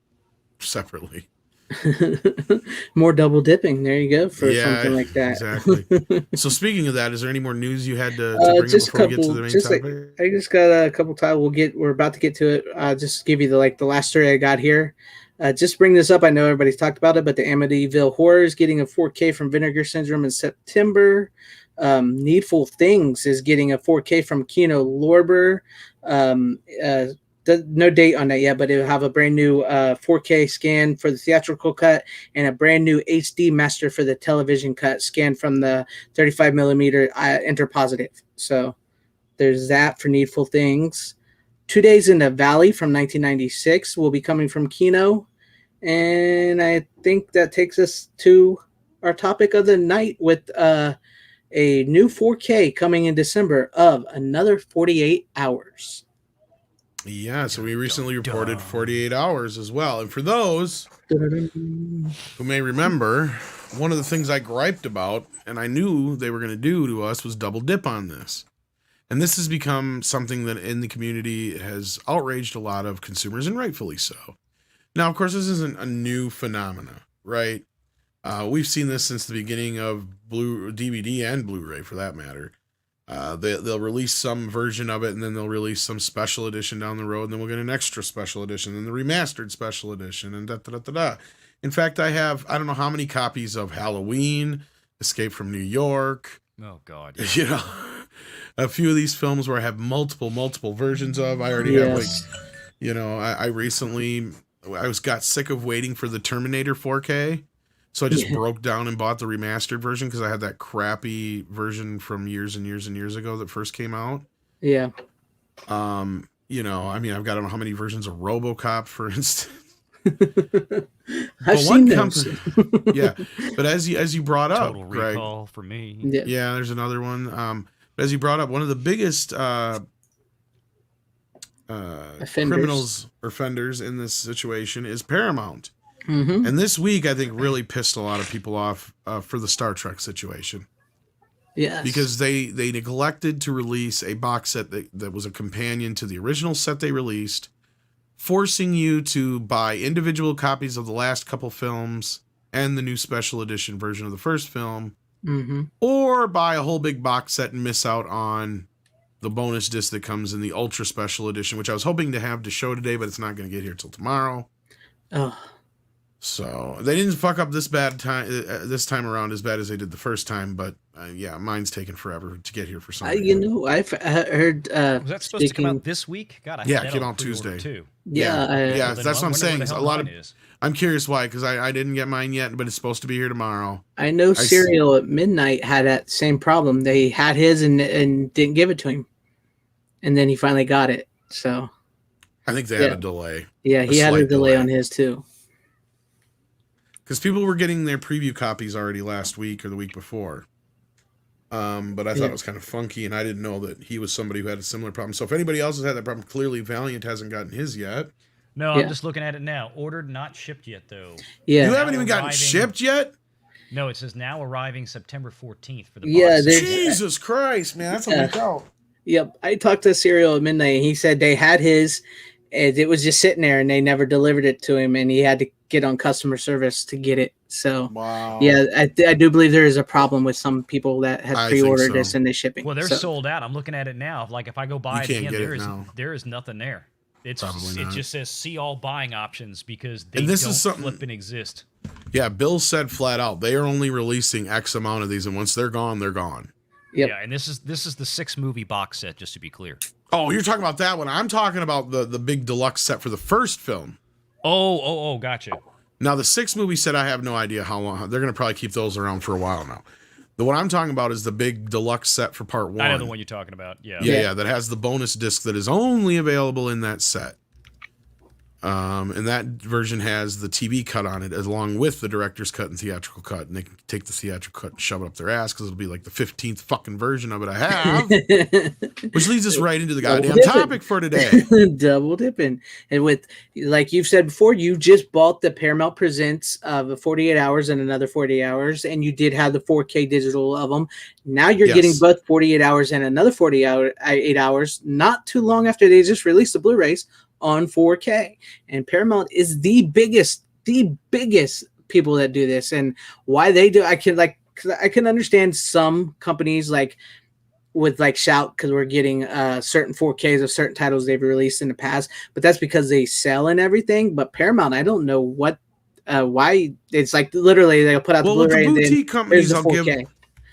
separately. more double dipping. There you go for something like that. Exactly. So speaking of that, is there any more news you had to bring up before we get to the main topic? I just got a couple titles. We're about to get to it. Just give you the last story I got here. Just bring this up. I know everybody's talked about it, but the Amityville Horror is getting a 4K from Vinegar Syndrome in September. Needful Things is getting a 4K from Kino Lorber. No date on that yet, but it'll have a brand new 4K scan for the theatrical cut and a brand new HD master for the television cut, scanned from the 35 millimeter interpositive. So there's that for Needful Things. 2 Days in the Valley from 1996 will be coming from Kino. And I think that takes us to our topic of the night with a new 4K coming in December of Another 48 Hours. Yeah, so we recently reported 48 Hours as well. And for those who may remember, one of the things I griped about, and I knew they were going to do to us, was double dip on this. And this has become something that in the community has outraged a lot of consumers, and rightfully so. Now, of course, this isn't a new phenomena, right? We've seen this since the beginning of DVD and Blu-ray, for that matter. They'll release some version of it, and then they'll release some special edition down the road, and then we'll get an extra special edition, and the remastered special edition, and da-da-da-da-da. In fact, I don't know how many copies of Halloween, Escape from New York. Oh, God. You know, a few of these films where I have multiple versions of. I already have, I recently... I got sick of waiting for the Terminator 4K, so I just broke down and bought the remastered version because I had that crappy version from years and years and years ago that first came out. Yeah. I've got, I don't know how many versions of RoboCop, for instance. I've seen those. Yeah, but as you brought up, Total Recall for me. Yeah, there's another one. But as you brought up, one of the biggest offenders in this situation is Paramount. Mm-hmm. And this week, I think, really pissed a lot of people off for the Star Trek situation. Yes. Because they neglected to release a box set that was a companion to the original set they released, forcing you to buy individual copies of the last couple films and the new special edition version of the first film, or buy a whole big box set and miss out on the bonus disc that comes in the ultra special edition, which I was hoping to have to show today, but it's not going to get here till tomorrow. Oh. So they didn't fuck up this time around as bad as they did the first time, but mine's taken forever to get here for some reason. I've heard. Was that supposed to come out this week? God, I it came out Tuesday too. Yeah, that's what I'm saying. I'm curious why, because I didn't get mine yet, but it's supposed to be here tomorrow. I know Serial at Midnight had that same problem. They had his and didn't give it to him, and then he finally got it. So I think they had a delay. Yeah, he had a delay on his too. Because people were getting their preview copies already last week or the week before. But I thought it was kind of funky, and I didn't know that he was somebody who had a similar problem. So if anybody else has had that problem, clearly Valiant hasn't gotten his yet. No, I'm just looking at it now. Ordered, not shipped yet, though. Yeah. You haven't even gotten shipped yet? No, it says now arriving September 14th for the box. Jesus Christ, man. That's a week out. Yep. I talked to Serial at Midnight, and he said they had his, and it was just sitting there, and they never delivered it to him, and he had to get on customer service to get it. So, yeah, I do believe there is a problem with some people that have pre-ordered this and they're shipping. Well, they're sold out. I'm looking at it now. Like if I go buy it again, there is nothing there. It just says see all buying options because they don't flip and exist. Yeah, Bill said flat out they are only releasing X amount of these, and once they're gone, they're gone. Yep. Yeah, and this is the 6-movie box set, just to be clear. Oh, you're talking about that one. I'm talking about the big deluxe set for the first film. Oh, gotcha. Now, the 6-movie set, I have no idea how long. They're going to probably keep those around for a while now. The one I'm talking about is the big deluxe set for part 1. I know the one you're talking about, yeah. Yeah, that has the bonus disc that is only available in that set. And that version has the TV cut on it along with the director's cut and theatrical cut. And they can take the theatrical cut and shove it up their ass because it'll be like the 15th fucking version of it I have. Which leads us right into the goddamn topic for today. Double dipping. And with, like you've said before, you just bought the Paramount Presents of 48 hours and another 48 hours. And you did have the 4K digital of them. Now you're getting both 48 hours and another 8 hours, not too long after they just released the Blu-rays on 4K. And Paramount is the biggest people that do this. And why they do, I can understand some companies would shout because we're getting certain 4Ks of certain titles they've released in the past, but that's because they sell and everything. But Paramount, I don't know why. It's like literally they'll put out the Blu-ray and then companies the 4K.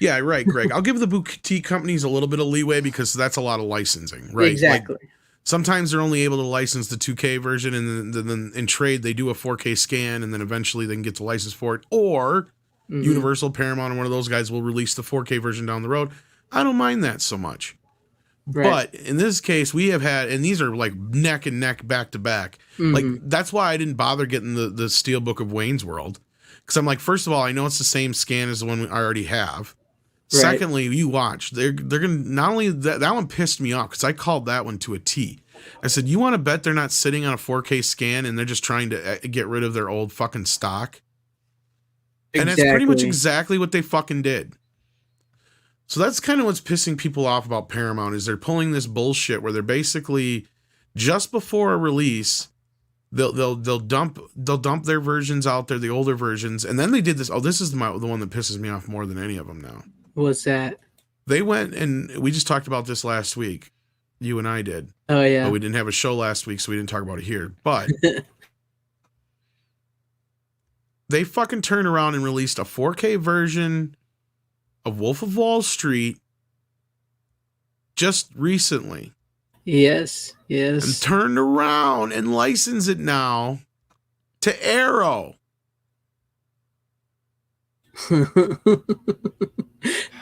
Yeah, right, Greg. I'll give the boutique companies a little bit of leeway because that's a lot of licensing, right? Exactly. Sometimes they're only able to license the 2K version, and then in trade they do a 4K scan, and then eventually they can get the license for it. Or Universal, Paramount, or one of those guys will release the 4K version down the road. I don't mind that so much. Right. But in this case, we have had, and these are like neck and neck, back to back. Like that's why I didn't bother getting the Steelbook of Wayne's World, because I'm like, first of all, I know it's the same scan as the one I already have. Right. Secondly, you watch, they're gonna not only that one pissed me off because I called that one to a T. I said, you want to bet they're not sitting on a 4K scan and they're just trying to get rid of their old fucking stock? Exactly. And that's pretty much exactly what they fucking did. So that's kind of what's pissing people off about Paramount is they're pulling this bullshit where they're basically just before a release, they'll dump their versions out there, the older versions, and then they did this. Oh, this is the one that pisses me off more than any of them now. What's that? They went, and we just talked about this last week. You and I did. Oh, yeah. But we didn't have a show last week, so we didn't talk about it here. But they fucking turned around and released a 4K version of Wolf of Wall Street just recently. Yes. And turned around and licensed it now to Arrow.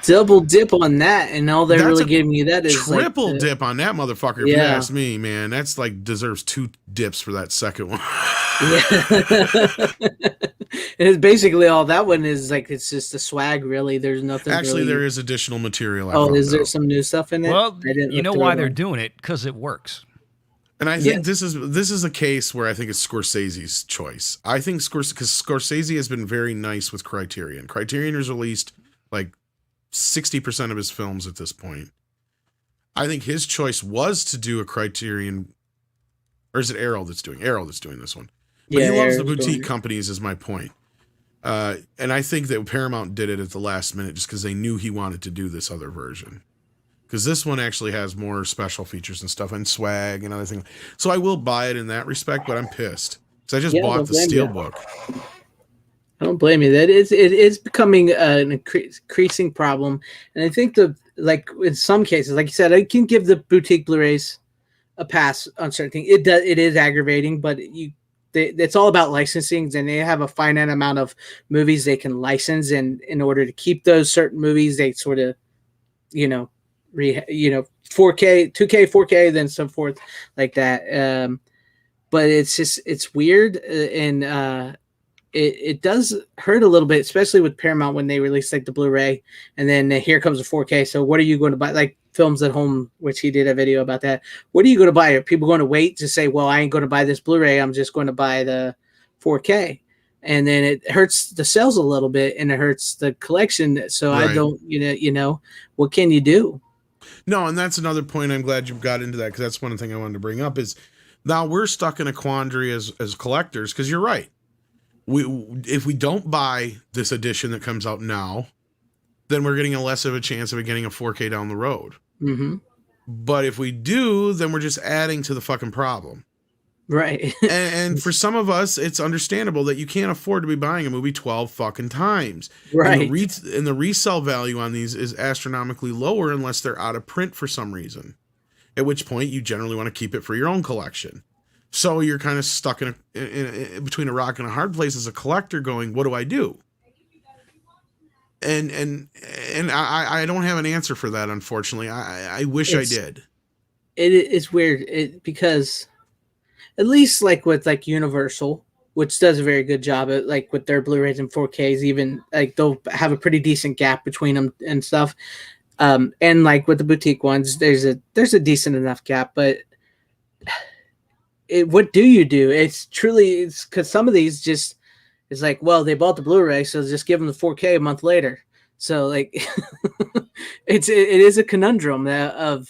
Double dip on that, and all they're really giving you that is triple dip on that motherfucker. If you ask me, man, that's like deserves 2 dips for that second one. Yeah. And it's basically all that one is like, it's just a swag, really. There's nothing. Actually, there is additional material. Is there some new stuff in it? Well, you know why they're doing it? Because it works. And I think this is a case where I think it's Scorsese's choice. I think because Scorsese has been very nice with Criterion. Criterion has released like 60% of his films at this point. I think his choice was to do a Criterion, or is it Arrow that's doing this one? But he loves the boutique companies, is my point. And I think that Paramount did it at the last minute just because they knew he wanted to do this other version. Because this one actually has more special features and stuff and swag and other things. So I will buy it in that respect, but I'm pissed. Because I just bought the Steelbook. I don't blame you. It is becoming an increasing problem. And I think in some cases, like you said, I can give the boutique Blu-rays a pass on certain things. It is aggravating, but it's all about licensing, and they have a finite amount of movies they can license, and in order to keep those certain movies, they sort of, 4K, 2K, 4K, then so forth like that. But it's weird, and it does hurt a little bit, especially with Paramount when they release like the Blu-ray, and then here comes the 4K. So what are you going to buy? Like Films at Home, which he did a video about that. What are you going to buy? Are people going to wait to say, well, I ain't going to buy this Blu-ray, I'm just going to buy the 4K? And then it hurts the sales a little bit, and it hurts the collection. So right. I don't, what can you do? No, and that's another point. I'm glad you got into that, because that's one thing I wanted to bring up is now we're stuck in a quandary as collectors, because you're right. If we don't buy this edition that comes out now, then we're getting a less of a chance of getting a 4K down the road. Mm-hmm. But if we do, then we're just adding to the fucking problem. Right. and for some of us, it's understandable that you can't afford to be buying a movie 12 fucking times. Right. And the resale value on these is astronomically lower unless they're out of print for some reason. At which point you generally want to keep it for your own collection. So you're kind of stuck in between a rock and a hard place as a collector going, what do I do? And I don't have an answer for that, unfortunately. I wish I did. It's weird because at least like with like Universal, which does a very good job at like with their Blu-rays and 4Ks, even like they'll have a pretty decent gap between them and stuff. And like with the boutique ones, there's a decent enough gap, but what do you do? It's because some of these just it's like, well, they bought the Blu-ray, so just give them the 4K a month later. So like, it is a conundrum of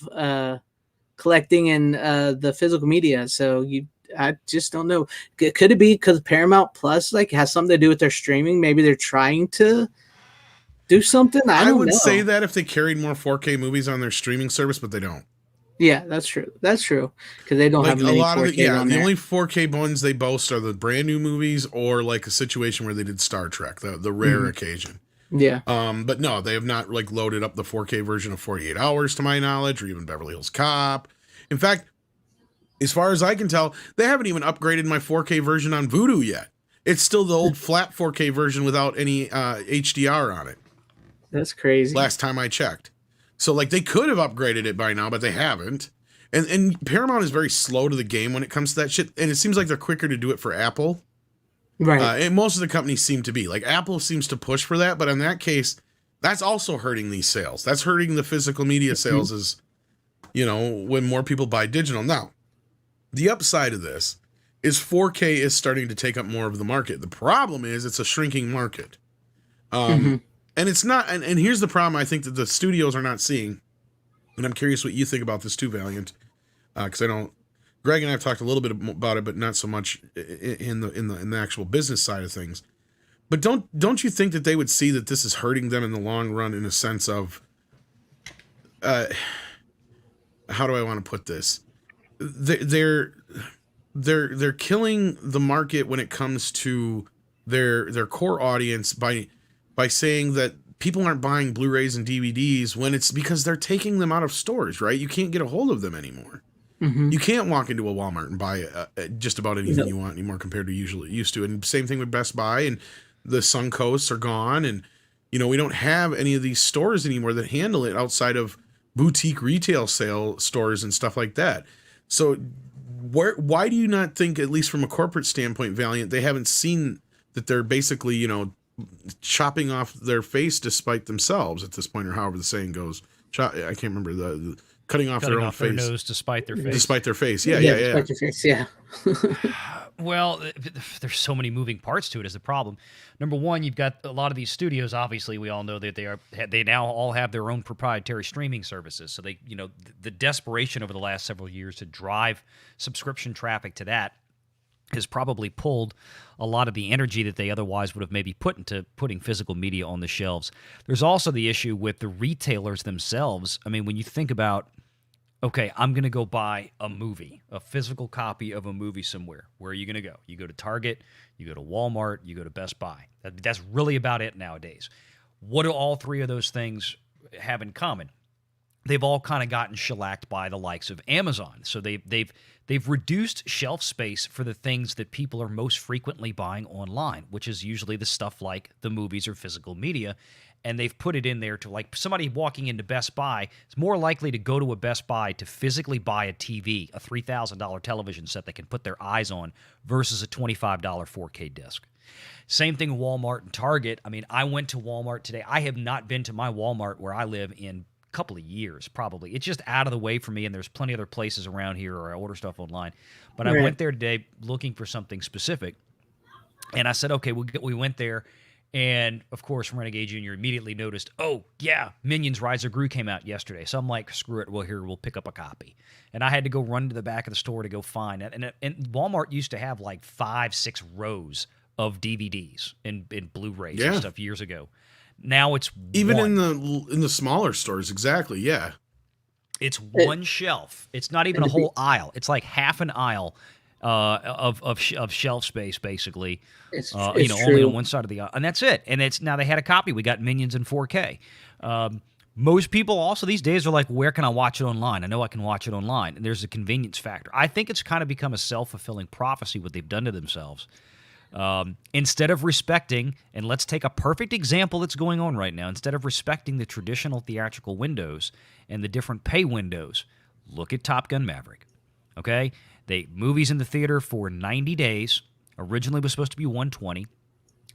collecting in the physical media. So I just don't know. Could it be because Paramount Plus like has something to do with their streaming? Maybe they're trying to do something. I would say that if they carried more 4K movies on their streaming service, but they don't. Yeah, that's true. That's true because they don't have many 4K on the there. only 4K ones they boast are the brand new movies or like a situation where they did Star Trek, the rare occasion. Yeah. But no, they have not like loaded up the 4K version of 48 Hours to my knowledge, or even Beverly Hills Cop. In fact, as far as I can tell, they haven't even upgraded my 4K version on Vudu yet. It's still the old flat 4K version without any HDR on it. That's crazy. Last time I checked. So like they could have upgraded it by now, but they haven't. And Paramount is very slow to the game when it comes to that shit. And it seems like they're quicker to do it for Apple. Right. And most of the companies seem to be. Like Apple seems to push for that, but in that case, that's also hurting these sales. That's hurting the physical media sales as, when more people buy digital. Now, the upside of this is 4K is starting to take up more of the market. The problem is it's a shrinking market. And it's not, and here's the problem I think that the studios are not seeing, and I'm curious what you think about this too, Valiant, because Greg and I have talked a little bit about it, but not so much in the actual business side of things. But don't you think that they would see that this is hurting them in the long run in a sense of, how do I want to put this? They're killing the market when it comes to their core audience by saying that people aren't buying Blu-rays and DVDs when it's because they're taking them out of stores, right? You can't get a hold of them anymore. You can't walk into a Walmart and buy just about anything you want anymore compared to used to. And same thing with Best Buy, and the Suncoasts are gone. And, we don't have any of these stores anymore that handle it outside of boutique retail sale stores and stuff like that. So why do you not think, at least from a corporate standpoint, Valiant, they haven't seen that they're basically, chopping off their face despite themselves at this point, or however the saying goes. I can't remember the cutting off their own face. Their nose despite their face. Despite their face. Yeah. Despite your face, yeah. Well, there's so many moving parts to it is the problem. Number one, you've got a lot of these studios. Obviously, we all know that they now all have their own proprietary streaming services. So they, the desperation over the last several years to drive subscription traffic to that has probably pulled a lot of the energy that they otherwise would have maybe put into putting physical media on the shelves. There's also the issue with the retailers themselves. I mean, when you think about, okay, I'm going to go buy a movie, a physical copy of a movie somewhere. Where are you going to go? You go to Target, you go to Walmart, you go to Best Buy. That's really about it nowadays. What do all three of those things have in common? They've all kind of gotten shellacked by the likes of Amazon. So they've reduced shelf space for the things that people are most frequently buying online, which is usually the stuff like the movies or physical media. And they've put it in there to, like, somebody walking into Best Buy is more likely to go to a Best Buy to physically buy a TV, a $3,000 television set they can put their eyes on, versus a $25 4K disc. Same thing with Walmart and Target. I mean, I went to Walmart today. I have not been to my Walmart where I live in couple of years, probably. It's just out of the way for me, and there's plenty of other places around here where I order stuff online. But I went there today looking for something specific, and I said, okay, we went there, and of course, Renegade Jr. immediately noticed, oh, yeah, Minions Rise of Gru came out yesterday. So I'm like, screw it, well, here, we'll pick up a copy. And I had to go run to the back of the store to go find it. And Walmart used to have like 5-6 rows of DVDs and Blu-rays and stuff years ago. Now it's even one. in the smaller stores, exactly. Yeah, it's one shelf. It's not even a whole aisle. It's like half an aisle of shelf space, basically. It's only on one side of the aisle, and that's it. And it's now they had a copy. We got Minions in 4K. Most people also these days are like, where can I watch it online? I know I can watch it online, and there's a convenience factor. I think it's kind of become a self-fulfilling prophecy what they've done to themselves. Instead of respecting, and let's take a perfect example that's going on right now, instead of respecting the traditional theatrical windows and the different pay windows, look at Top Gun Maverick. Okay? Movies in the theater for 90 days. Originally was supposed to be 120.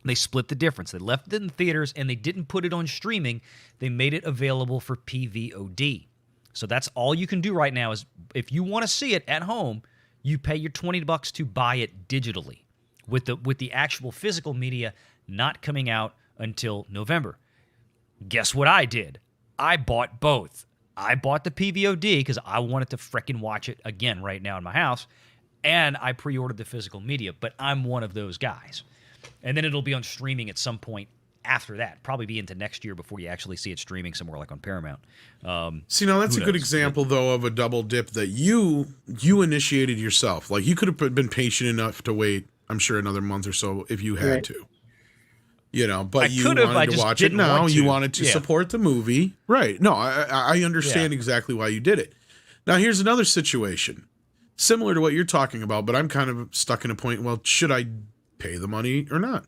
They split the difference. They left it in the theaters, and they didn't put it on streaming. They made it available for PVOD. So that's all you can do right now is if you want to see it at home, you pay your $20 to buy it digitally with the actual physical media not coming out until November. Guess what I did? I bought both. I bought the PVOD because I wanted to frickin' watch it again right now in my house, and I pre-ordered the physical media, but I'm one of those guys. And then it'll be on streaming at some point after that. Probably be into next year before you actually see it streaming somewhere like on Paramount. See, now that's a good example, though, of a double dip that you initiated yourself. Like, you could have been patient enough to wait, I'm sure, another month or so if you had to. You know, but you wanted to watch it now. You wanted to support the movie. Right. No, I understand exactly why you did it. Now, here's another situation. Similar to what you're talking about, but I'm kind of stuck in a point, well, should I pay the money or not?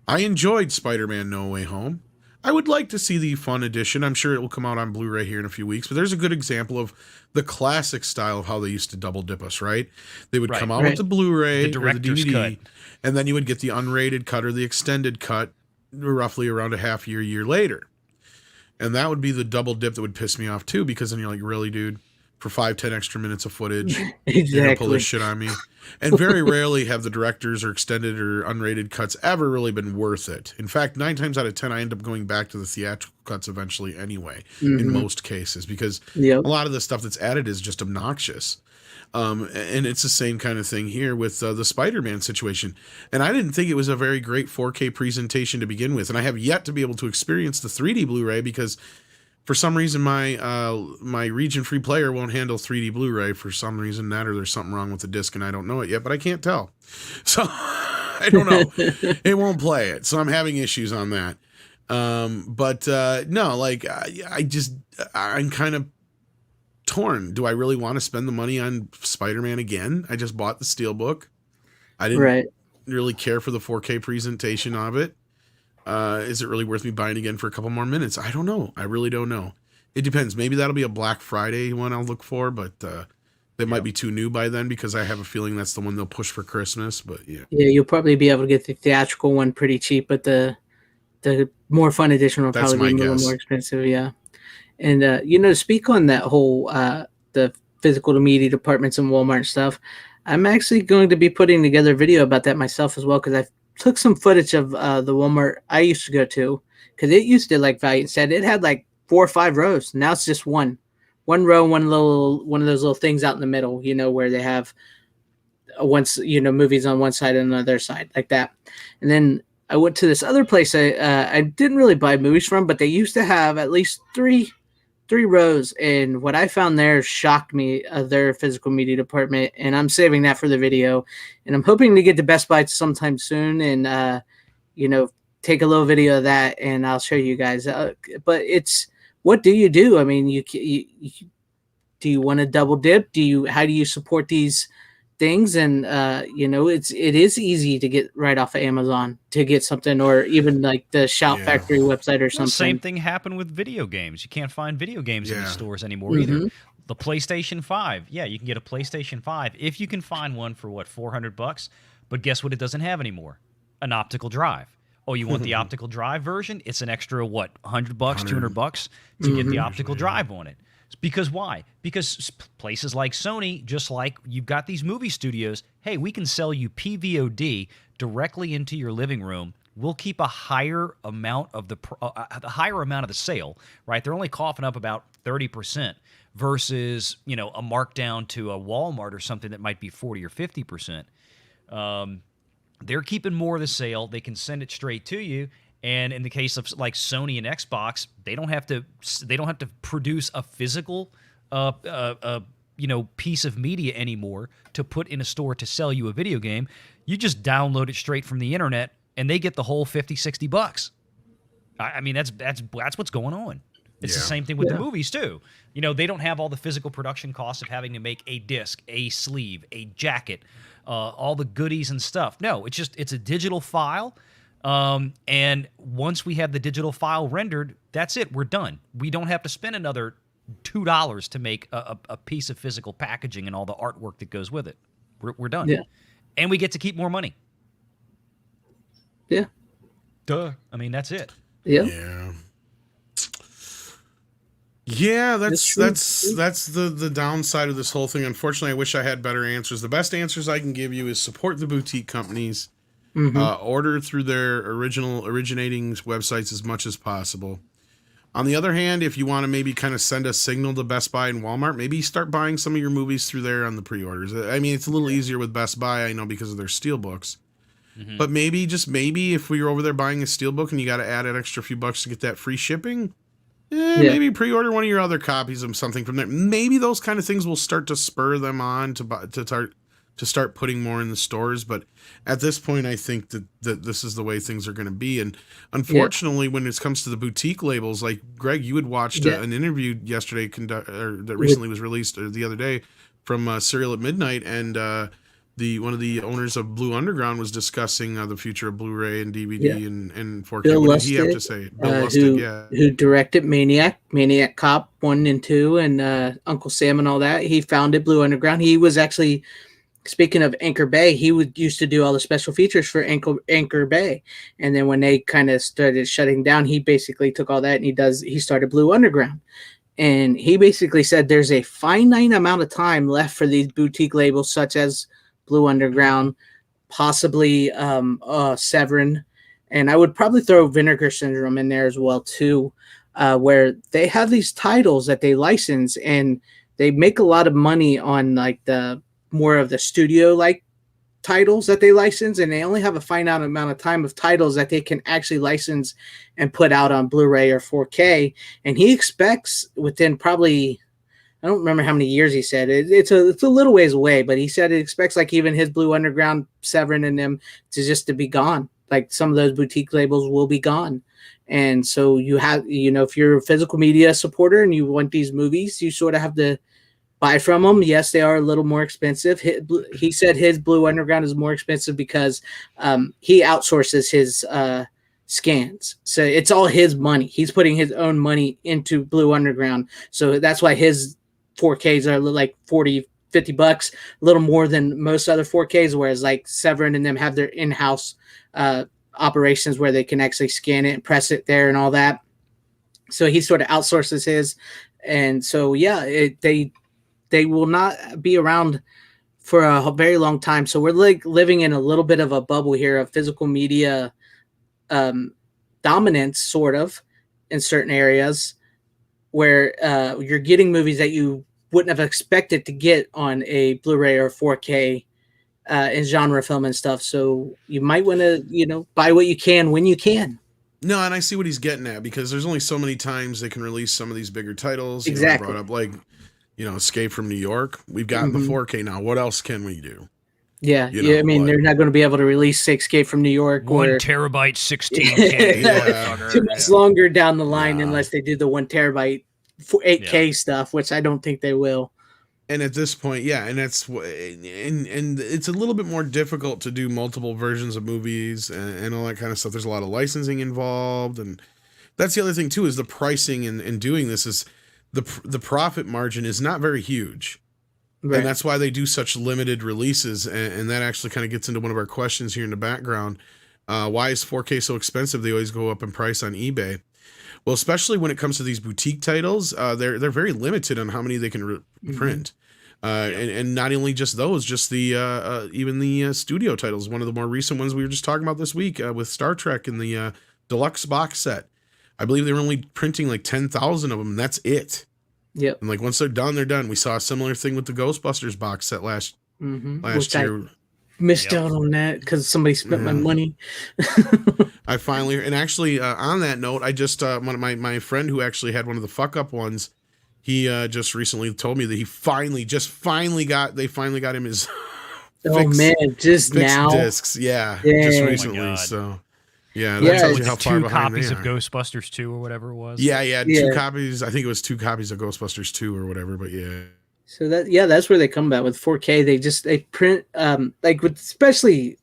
I enjoyed Spider-Man No Way Home. I would like to see the fun edition. I'm sure it will come out on Blu-ray here in a few weeks, but there's a good example of the classic style of how they used to double dip us, right? They would come out with the Blu-ray or the DVD, cut. And then you would get the unrated cut or the extended cut roughly around a half year later. And that would be the double dip that would piss me off too, because then you're like, really, dude? For 5-10 extra minutes of footage, you're gonna pull this shit on me. And very rarely have the directors or extended or unrated cuts ever really been worth it. In fact, 9 times out of 10, I end up going back to the theatrical cuts eventually anyway, in most cases, because a lot of the stuff that's added is just obnoxious. And it's the same kind of thing here with the Spider-Man situation. And I didn't think it was a very great 4K presentation to begin with. And I have yet to be able to experience the 3D Blu-ray because for some reason, my region-free player won't handle 3D Blu-ray for some reason. That or there's something wrong with the disc, and I don't know it yet, but I can't tell. So I don't know. It won't play it, so I'm having issues on that. No, like I'm kind of torn. Do I really want to spend the money on Spider-Man again? I just bought the Steelbook. I didn't really care for the 4K presentation of it. Is it really worth me buying again for a couple more minutes? I don't know. I really don't know. It depends. Maybe that'll be a Black Friday one I'll look for, but they might be too new by then because I have a feeling that's the one they'll push for Christmas. But yeah, you'll probably be able to get the theatrical one pretty cheap, but the more fun edition will probably be a little more expensive. Yeah, and to speak on that whole the physical to media departments and Walmart stuff, I'm actually going to be putting together a video about that myself as well because I've took some footage of the Walmart I used to go to because it used to, like Valiant said, it had like 4 or 5 rows. Now it's just one row, one of those little things out in the middle, where they have movies on one side and another side like that. And then I went to this other place I didn't really buy movies from, but they used to have at least three rows, and what I found there shocked me, their physical media department, and I'm saving that for the video, and I'm hoping to get to Best Buy sometime soon and take a little video of that, and I'll show you guys. But it's, what do you do? I mean, you do you want to double dip? How do you support these things? And it is easy to get right off of Amazon to get something, or even like the Shout Factory website or something. The same thing happened with video games. You can't find video games in the stores anymore either. The PlayStation 5, you can get a PlayStation 5 if you can find one for $400. But guess what? It doesn't have anymore. An optical drive. Oh, you want the optical drive version? It's an extra $100, $200 to get the optical drive on it. Because why? Because places like Sony, just like you've got these movie studios, hey, we can sell you PVOD directly into your living room. We'll keep a higher amount of the sale, right? They're only coughing up about 30% versus, a markdown to a Walmart or something that might be 40 or 50%. They're keeping more of the sale. They can send it straight to you. And in the case of like Sony and Xbox, they don't have to produce a physical piece of media anymore to put in a store to sell you a video game. You just download it straight from the internet and they get the whole $50-$60. I mean, that's what's going on. It's the same thing with the movies too. They don't have all the physical production costs of having to make a disc, a sleeve, a jacket, all the goodies and stuff. No, it's a digital file. And once we have the digital file rendered, that's it. We're done. We don't have to spend another $2 to make a piece of physical packaging and all the artwork that goes with it. We're done. Yeah. And we get to keep more money. Yeah. Duh. I mean, that's it. Yeah. Yeah. Yeah, that's the downside of this whole thing. Unfortunately, I wish I had better answers. The best answers I can give you is support the boutique companies, order through their originating websites as much as possible. On the other hand, if you want to maybe kind of send a signal to Best Buy and Walmart, maybe start buying some of your movies through there on the pre-orders. I mean, it's a little easier with Best Buy, I know, because of their steelbooks. But maybe, just maybe, if we were over there buying a steelbook and you got to add an extra few bucks to get that free shipping, maybe pre-order one of your other copies of something from there. Maybe those kind of things will start to spur them on to start putting more in the stores. But at this point, I think that this is the way things are going to be. And unfortunately, when it comes to the boutique labels, like Greg, you had watched an interview yesterday that recently was released the other day from Serial at Midnight, and one of the owners of Blue Underground was discussing the future of Blu-ray and DVD and 4K. Bill what Lustig, did he have to say? Bill Lustig, who directed Maniac Cop 1 and 2, and Uncle Sam and all that. He founded Blue Underground. He was actually, speaking of Anchor Bay, used to do all the special features for Anchor Bay. And then when they kind of started shutting down, he basically took all that and he started Blue Underground. And he basically said there's a finite amount of time left for these boutique labels such as Blue Underground, possibly Severin, and I would probably throw Vinegar Syndrome in there as well too, where they have these titles that they license and they make a lot of money on like the more of the studio like titles that they license, and they only have a finite amount of time of titles that they can actually license and put out on Blu-ray or 4K. And he expects within probably, I don't remember how many years he said. It's a little ways away, but he said it expects like even his Blue Underground, Severin, and them to be gone. Like some of those boutique labels will be gone. And so you have, if you're a physical media supporter and you want these movies, you sort of have to buy from them. Yes, they are a little more expensive. He said his Blue Underground is more expensive because he outsources his scans. So it's all his money. He's putting his own money into Blue Underground. So that's why his 4Ks are like $40, $50, a little more than most other 4Ks, whereas like Severin and them have their in-house operations where they can actually scan it and press it there and all that. So he sort of outsources his. And so, they will not be around for a very long time. So we're like living in a little bit of a bubble here of physical media dominance, sort of, in certain areas where you're getting movies that you wouldn't have expected to get on a Blu-ray or 4K in genre film and stuff. So you might want to, buy what you can when you can. No, and I see what he's getting at, because there's only so many times they can release some of these bigger titles. Exactly. I brought up like, Escape from New York. We've got the 4K now. What else can we do? Yeah, I mean, they're not going to be able to release Escape from New York. 1 terabyte, 16K. Too much longer down the line, unless they do the 1 terabyte 8K stuff, which I don't think they will. And at this point, and that's and it's a little bit more difficult to do multiple versions of movies and all that kind of stuff. There's a lot of licensing involved, and that's the other thing too, is the pricing and doing this is the profit margin is not very huge. Right. And that's why they do such limited releases. And that actually kind of gets into one of our questions here in the background. Why is 4K so expensive? They always go up in price on eBay. Well, especially when it comes to these boutique titles, they're very limited on how many they can print. And not only just those, just the even the studio titles. One of the more recent ones we were just talking about this week with Star Trek and the deluxe box set. I believe they were only printing like 10,000 of them. And that's it. Yep. And like once they're done, they're done. We saw a similar thing with the Ghostbusters box set last year. Missed out on that because somebody spent my money. I finally, and actually on that note, I just one of my friend who actually had one of the fuck up ones, he just recently told me that he finally got him his just now discs, just recently. So that tells you how far behind they are. 2 copies of Ghostbusters 2 or whatever it was. 2 copies. I think it was 2 copies of Ghostbusters 2 or whatever. But So that's where they come back with 4K. They print especially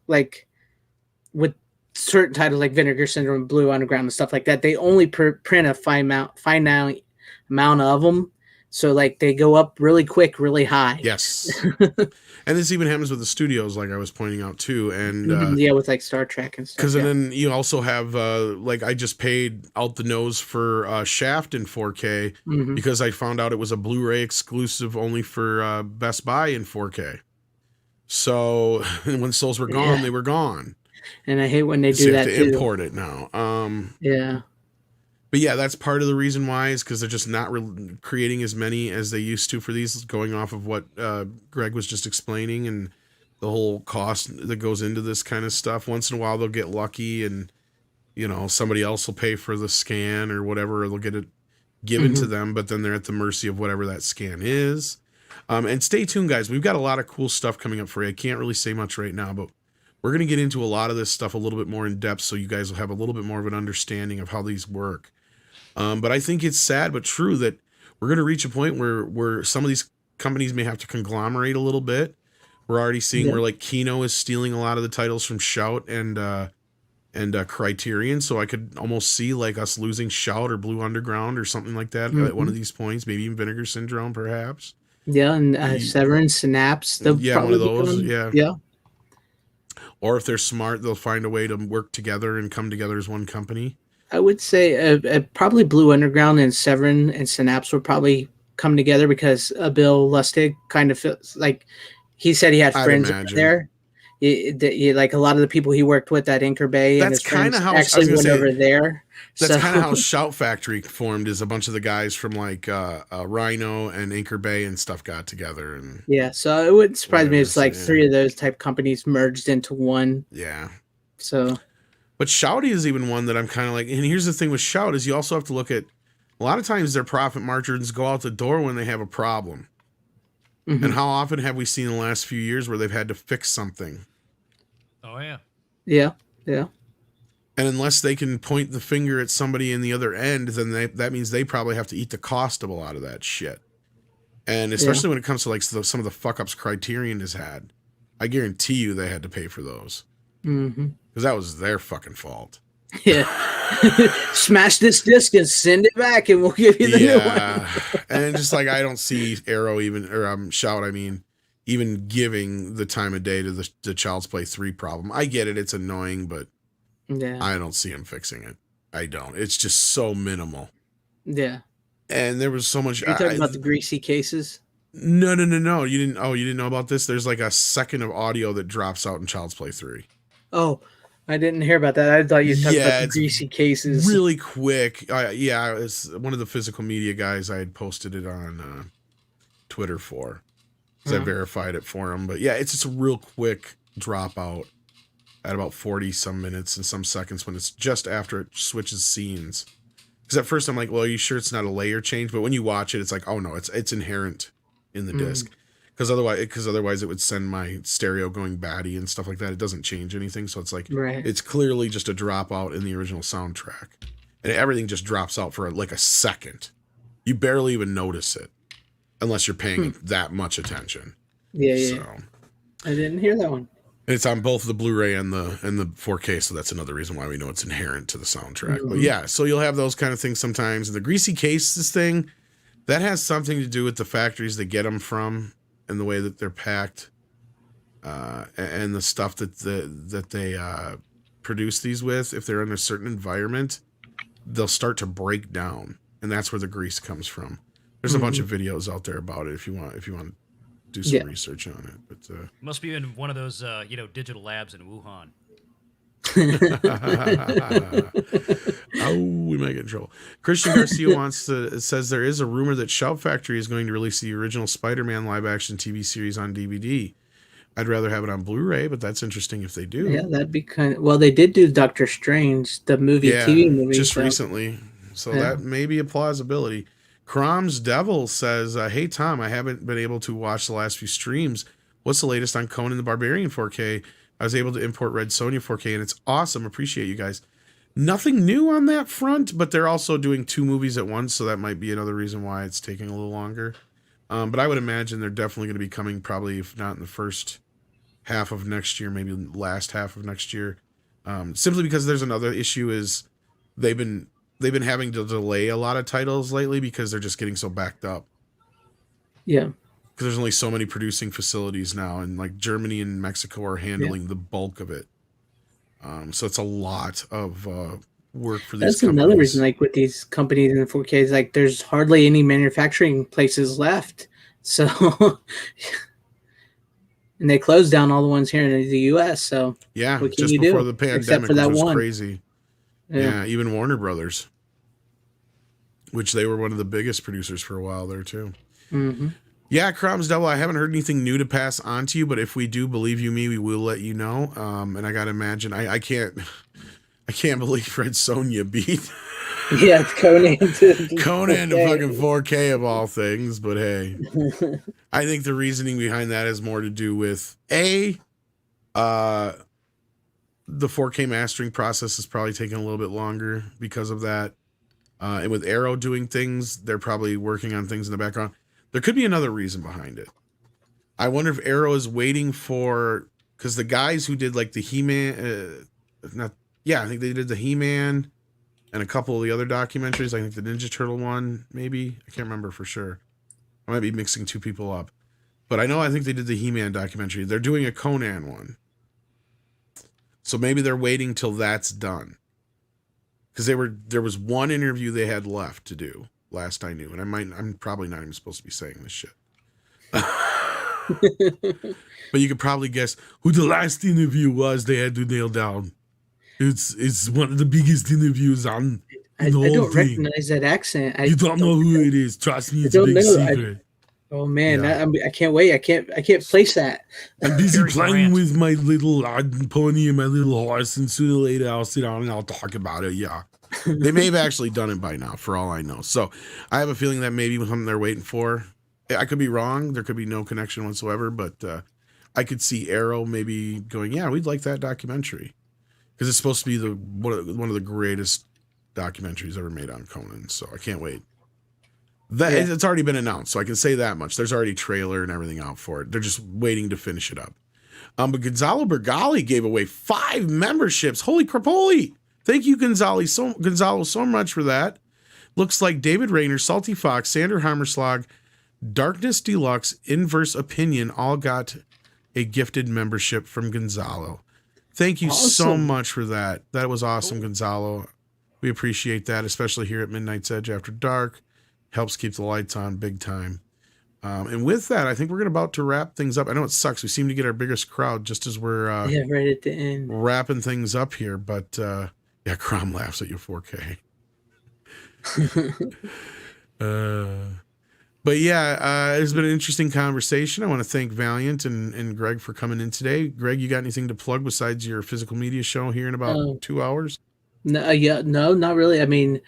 with certain titles like Vinegar Syndrome, Blue Underground, and stuff like that. They only print a finite amount of them. So like they go up really quick, really high. Yes. And this even happens with the studios, like I was pointing out too. And yeah, with like Star Trek and stuff. Because then you also have like I just paid out the nose for Shaft in 4K because I found out it was a Blu-ray exclusive only for Best Buy in 4K. So when souls were gone, they were gone. And I hate when they do that too. You have to import it now. Yeah. But yeah, that's part of the reason why is because they're just not creating as many as they used to for these, going off of what Greg was just explaining and the whole cost that goes into this kind of stuff. Once in a while, they'll get lucky and, you know, somebody else will pay for the scan or whatever, or they'll get it given to them, but then they're at the mercy of whatever that scan is. And stay tuned, guys. We've got a lot of cool stuff coming up for you. I can't really say much right now, but we're going to get into a lot of this stuff a little bit more in depth so you guys will have a little bit more of an understanding of how these work. But I think it's sad but true that we're going to reach a point where some of these companies may have to conglomerate a little bit. We're already seeing where like Kino is stealing a lot of the titles from Shout and Criterion. So I could almost see like us losing Shout or Blue Underground or something like that at one of these points. Maybe even Vinegar Syndrome, perhaps. Yeah, and Severin, Synapse. Yeah, one of those. Yeah. Or if they're smart, they'll find a way to work together and come together as one company. I would say probably Blue Underground and Severin and Synapse would probably come together because Bill Lustig kind of feels like he said he had friends there. Like a lot of the people he worked with at Anchor Bay. That's kind of how actually went over there. That's kind of how Shout Factory formed. Is a bunch of the guys from like Rhino and Anchor Bay and stuff got together. And yeah, so it wouldn't surprise me if it's like three of those type companies merged into one. Yeah. So. But Shouty is even one that I'm kind of like, and here's the thing with Shout is you also have to look at, a lot of times their profit margins go out the door when they have a problem. And how often have we seen in the last few years where they've had to fix something? Oh, yeah. Yeah, yeah. And unless they can point the finger at somebody in the other end, then that means they probably have to eat the cost of a lot of that shit. And especially when it comes to like some of the fuck-ups Criterion has had, I guarantee you they had to pay for those. Because that was their fucking fault. Yeah. Smash this disc and send it back and we'll give you the new one. And just like I don't see Arrow Shout, even giving the time of day to the Child's Play 3 problem. I get it, it's annoying, but I don't see him fixing it. I don't. It's just so minimal. Yeah. And there was so much. Are you talking about the greasy cases? No. You didn't know about this? There's like a second of audio that drops out in Child's Play 3. Oh, I didn't hear about that. I thought you talked about the greasy cases. Really quick. It's one of the physical media guys. I had posted it on Twitter for. Because I verified it for him. But yeah, it's just a real quick dropout at about 40 some minutes and some seconds when it's just after it switches scenes. Because at first I'm like, well, are you sure it's not a layer change? But when you watch it, it's like, oh no, it's inherent in the disc. Because otherwise it would send my stereo going batty and stuff like that. It doesn't change anything. So it's like, it's clearly just a dropout in the original soundtrack. And everything just drops out for like a second. You barely even notice it. Unless you're paying that much attention. Yeah. I didn't hear that one. It's on both the Blu-ray and the 4K, so that's another reason why we know it's inherent to the soundtrack. But yeah, so you'll have those kind of things sometimes. And the greasy cases thing, that has something to do with the factories they get them from and the way that they're packed, and the stuff that they produce these with. If they're in a certain environment, they'll start to break down, and that's where the grease comes from. There's a bunch of videos out there about it if you want to do some research on it. But must be in one of those digital labs in Wuhan. Oh, we might get in trouble. Christian Garcia says there is a rumor that Shout Factory is going to release the original Spider-Man live-action TV series on DVD. I'd rather have it on Blu-ray, but that's interesting if they do. Yeah, that'd be kind of... Well, they did do Doctor Strange, the movie, TV movie. Just recently. So that may be a plausibility. Crom's Devil says, hey, Tom, I haven't been able to watch the last few streams. What's the latest on Conan the Barbarian 4K? I was able to import Red Sonja 4K, and it's awesome. Appreciate you guys. Nothing new on that front, but they're also doing 2 movies at once, so that might be another reason why it's taking a little longer. But I would imagine they're definitely going to be coming probably, if not in the first half of next year, maybe last half of next year. Simply because there's another issue is they've been having to delay a lot of titles lately because they're just getting so backed up. Yeah. Because there's only so many producing facilities now, and like Germany and Mexico are handling the bulk of it. So it's a lot of work for these That's companies. another reason, like with these companies in the 4K, is like there's hardly any manufacturing places left. So, and they closed down all the ones here in the U.S. So yeah, what can just you before do? the pandemic, Except for that which was one. crazy. Yeah, even Warner Brothers, which they were one of the biggest producers for a while there too. Mm-hmm. Yeah, Crom's Devil, I haven't heard anything new to pass on to you, but if we do, believe you me, we will let you know. And I gotta imagine, I can't believe Fred Sonja beat Conan Conan to fucking 4K of all things. But hey, I think the reasoning behind that has more to do with the 4K mastering process is probably taking a little bit longer because of that. And with Arrow doing things, they're probably working on things in the background. There could be another reason behind it. I wonder if Arrow is waiting for, because the guys who did like the He-Man, I think they did the He-Man and a couple of the other documentaries. I think the Ninja Turtle one, maybe. I can't remember for sure. I might be mixing two people up. But I think they did the He-Man documentary. They're doing a Conan one. So maybe they're waiting till that's done. Because there was one interview they had left to do, last I knew. And I'm probably not even supposed to be saying this shit. But you could probably guess who the last interview was they had to nail down. It's one of the biggest interviews on I don't recognize that accent. You don't know who it is. Trust me, it's a big secret. Oh man, yeah. I can't wait. I can't place that. I'm busy playing with my little pony and my little horse, and sooner or later I'll sit down and I'll talk about it. Yeah. They may have actually done it by now, for all I know. So I have a feeling that maybe something they're waiting for. I could be wrong. There could be no connection whatsoever, but I could see Arrow maybe going, yeah, we'd like that documentary. Because it's supposed to be one of the greatest documentaries ever made on Conan. So I can't wait. It's already been announced, so I can say that much. There's already a trailer and everything out for it. They're just waiting to finish it up. But Gonzalo Bergali gave away 5 memberships. Holy crapoli! Thank you, Gonzalo, so much for that. Looks like David Rayner, Salty Fox, Sander Hammerslag, Darkness Deluxe, Inverse Opinion all got a gifted membership from Gonzalo. Thank you so much for that. That was awesome, Gonzalo. We appreciate that, especially here at Midnight's Edge After Dark. Helps keep the lights on big time. And with that, I think we're about to wrap things up. I know it sucks. We seem to get our biggest crowd just as we're right at the end wrapping things up here. But yeah, Crom laughs at you 4K. But yeah, it's been an interesting conversation. I want to thank Valliant and Greg for coming in today. Greg, you got anything to plug besides your physical media show here in about 2 hours? No, not really. I mean,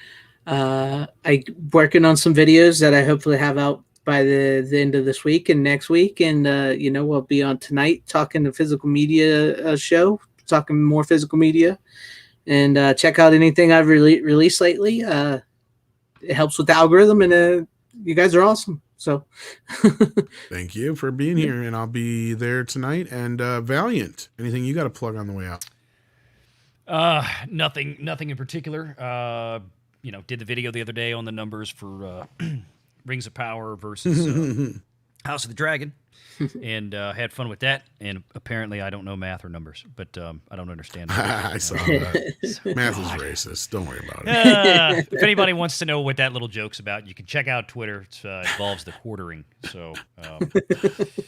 I working on some videos that I hopefully have out by the end of this week and next week, and we'll be on tonight talking the physical media show, talking more physical media, and check out anything I've released lately. It helps with the algorithm, and you guys are awesome. So thank you for being here, and I'll be there tonight. And Valliant, anything you got to plug on the way out? Nothing in particular. Did the video the other day on the numbers for Rings of Power versus House of the Dragon, and had fun with that. And apparently I don't know math or numbers, but I don't understand. I saw that. Math is racist. Don't worry about it. If anybody wants to know what that little joke's about, you can check out Twitter. It involves the quartering. So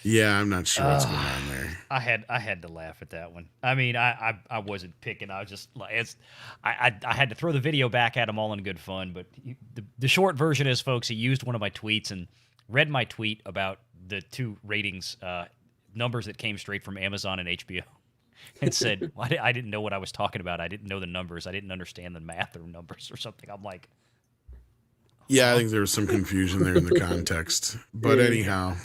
yeah, I'm not sure what's going on there. I had to laugh at that one. I mean, I wasn't picking. I was just like, I had to throw the video back at him all in good fun. But the short version is, folks, he used one of my tweets and read my tweet about the 2 ratings numbers that came straight from Amazon and HBO, and said, well, I didn't know what I was talking about. I didn't know the numbers. I didn't understand the math or numbers or something. I'm like, yeah, I think there was some confusion there in the context. But anyhow,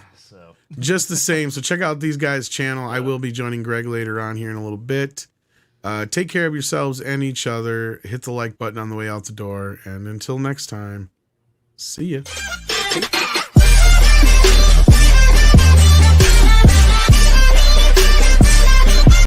just the same. So check out these guys' channel. I will be joining Greg later on here in a little bit. Take care of yourselves and each other. Hit the like button on the way out the door. And until next time, see ya.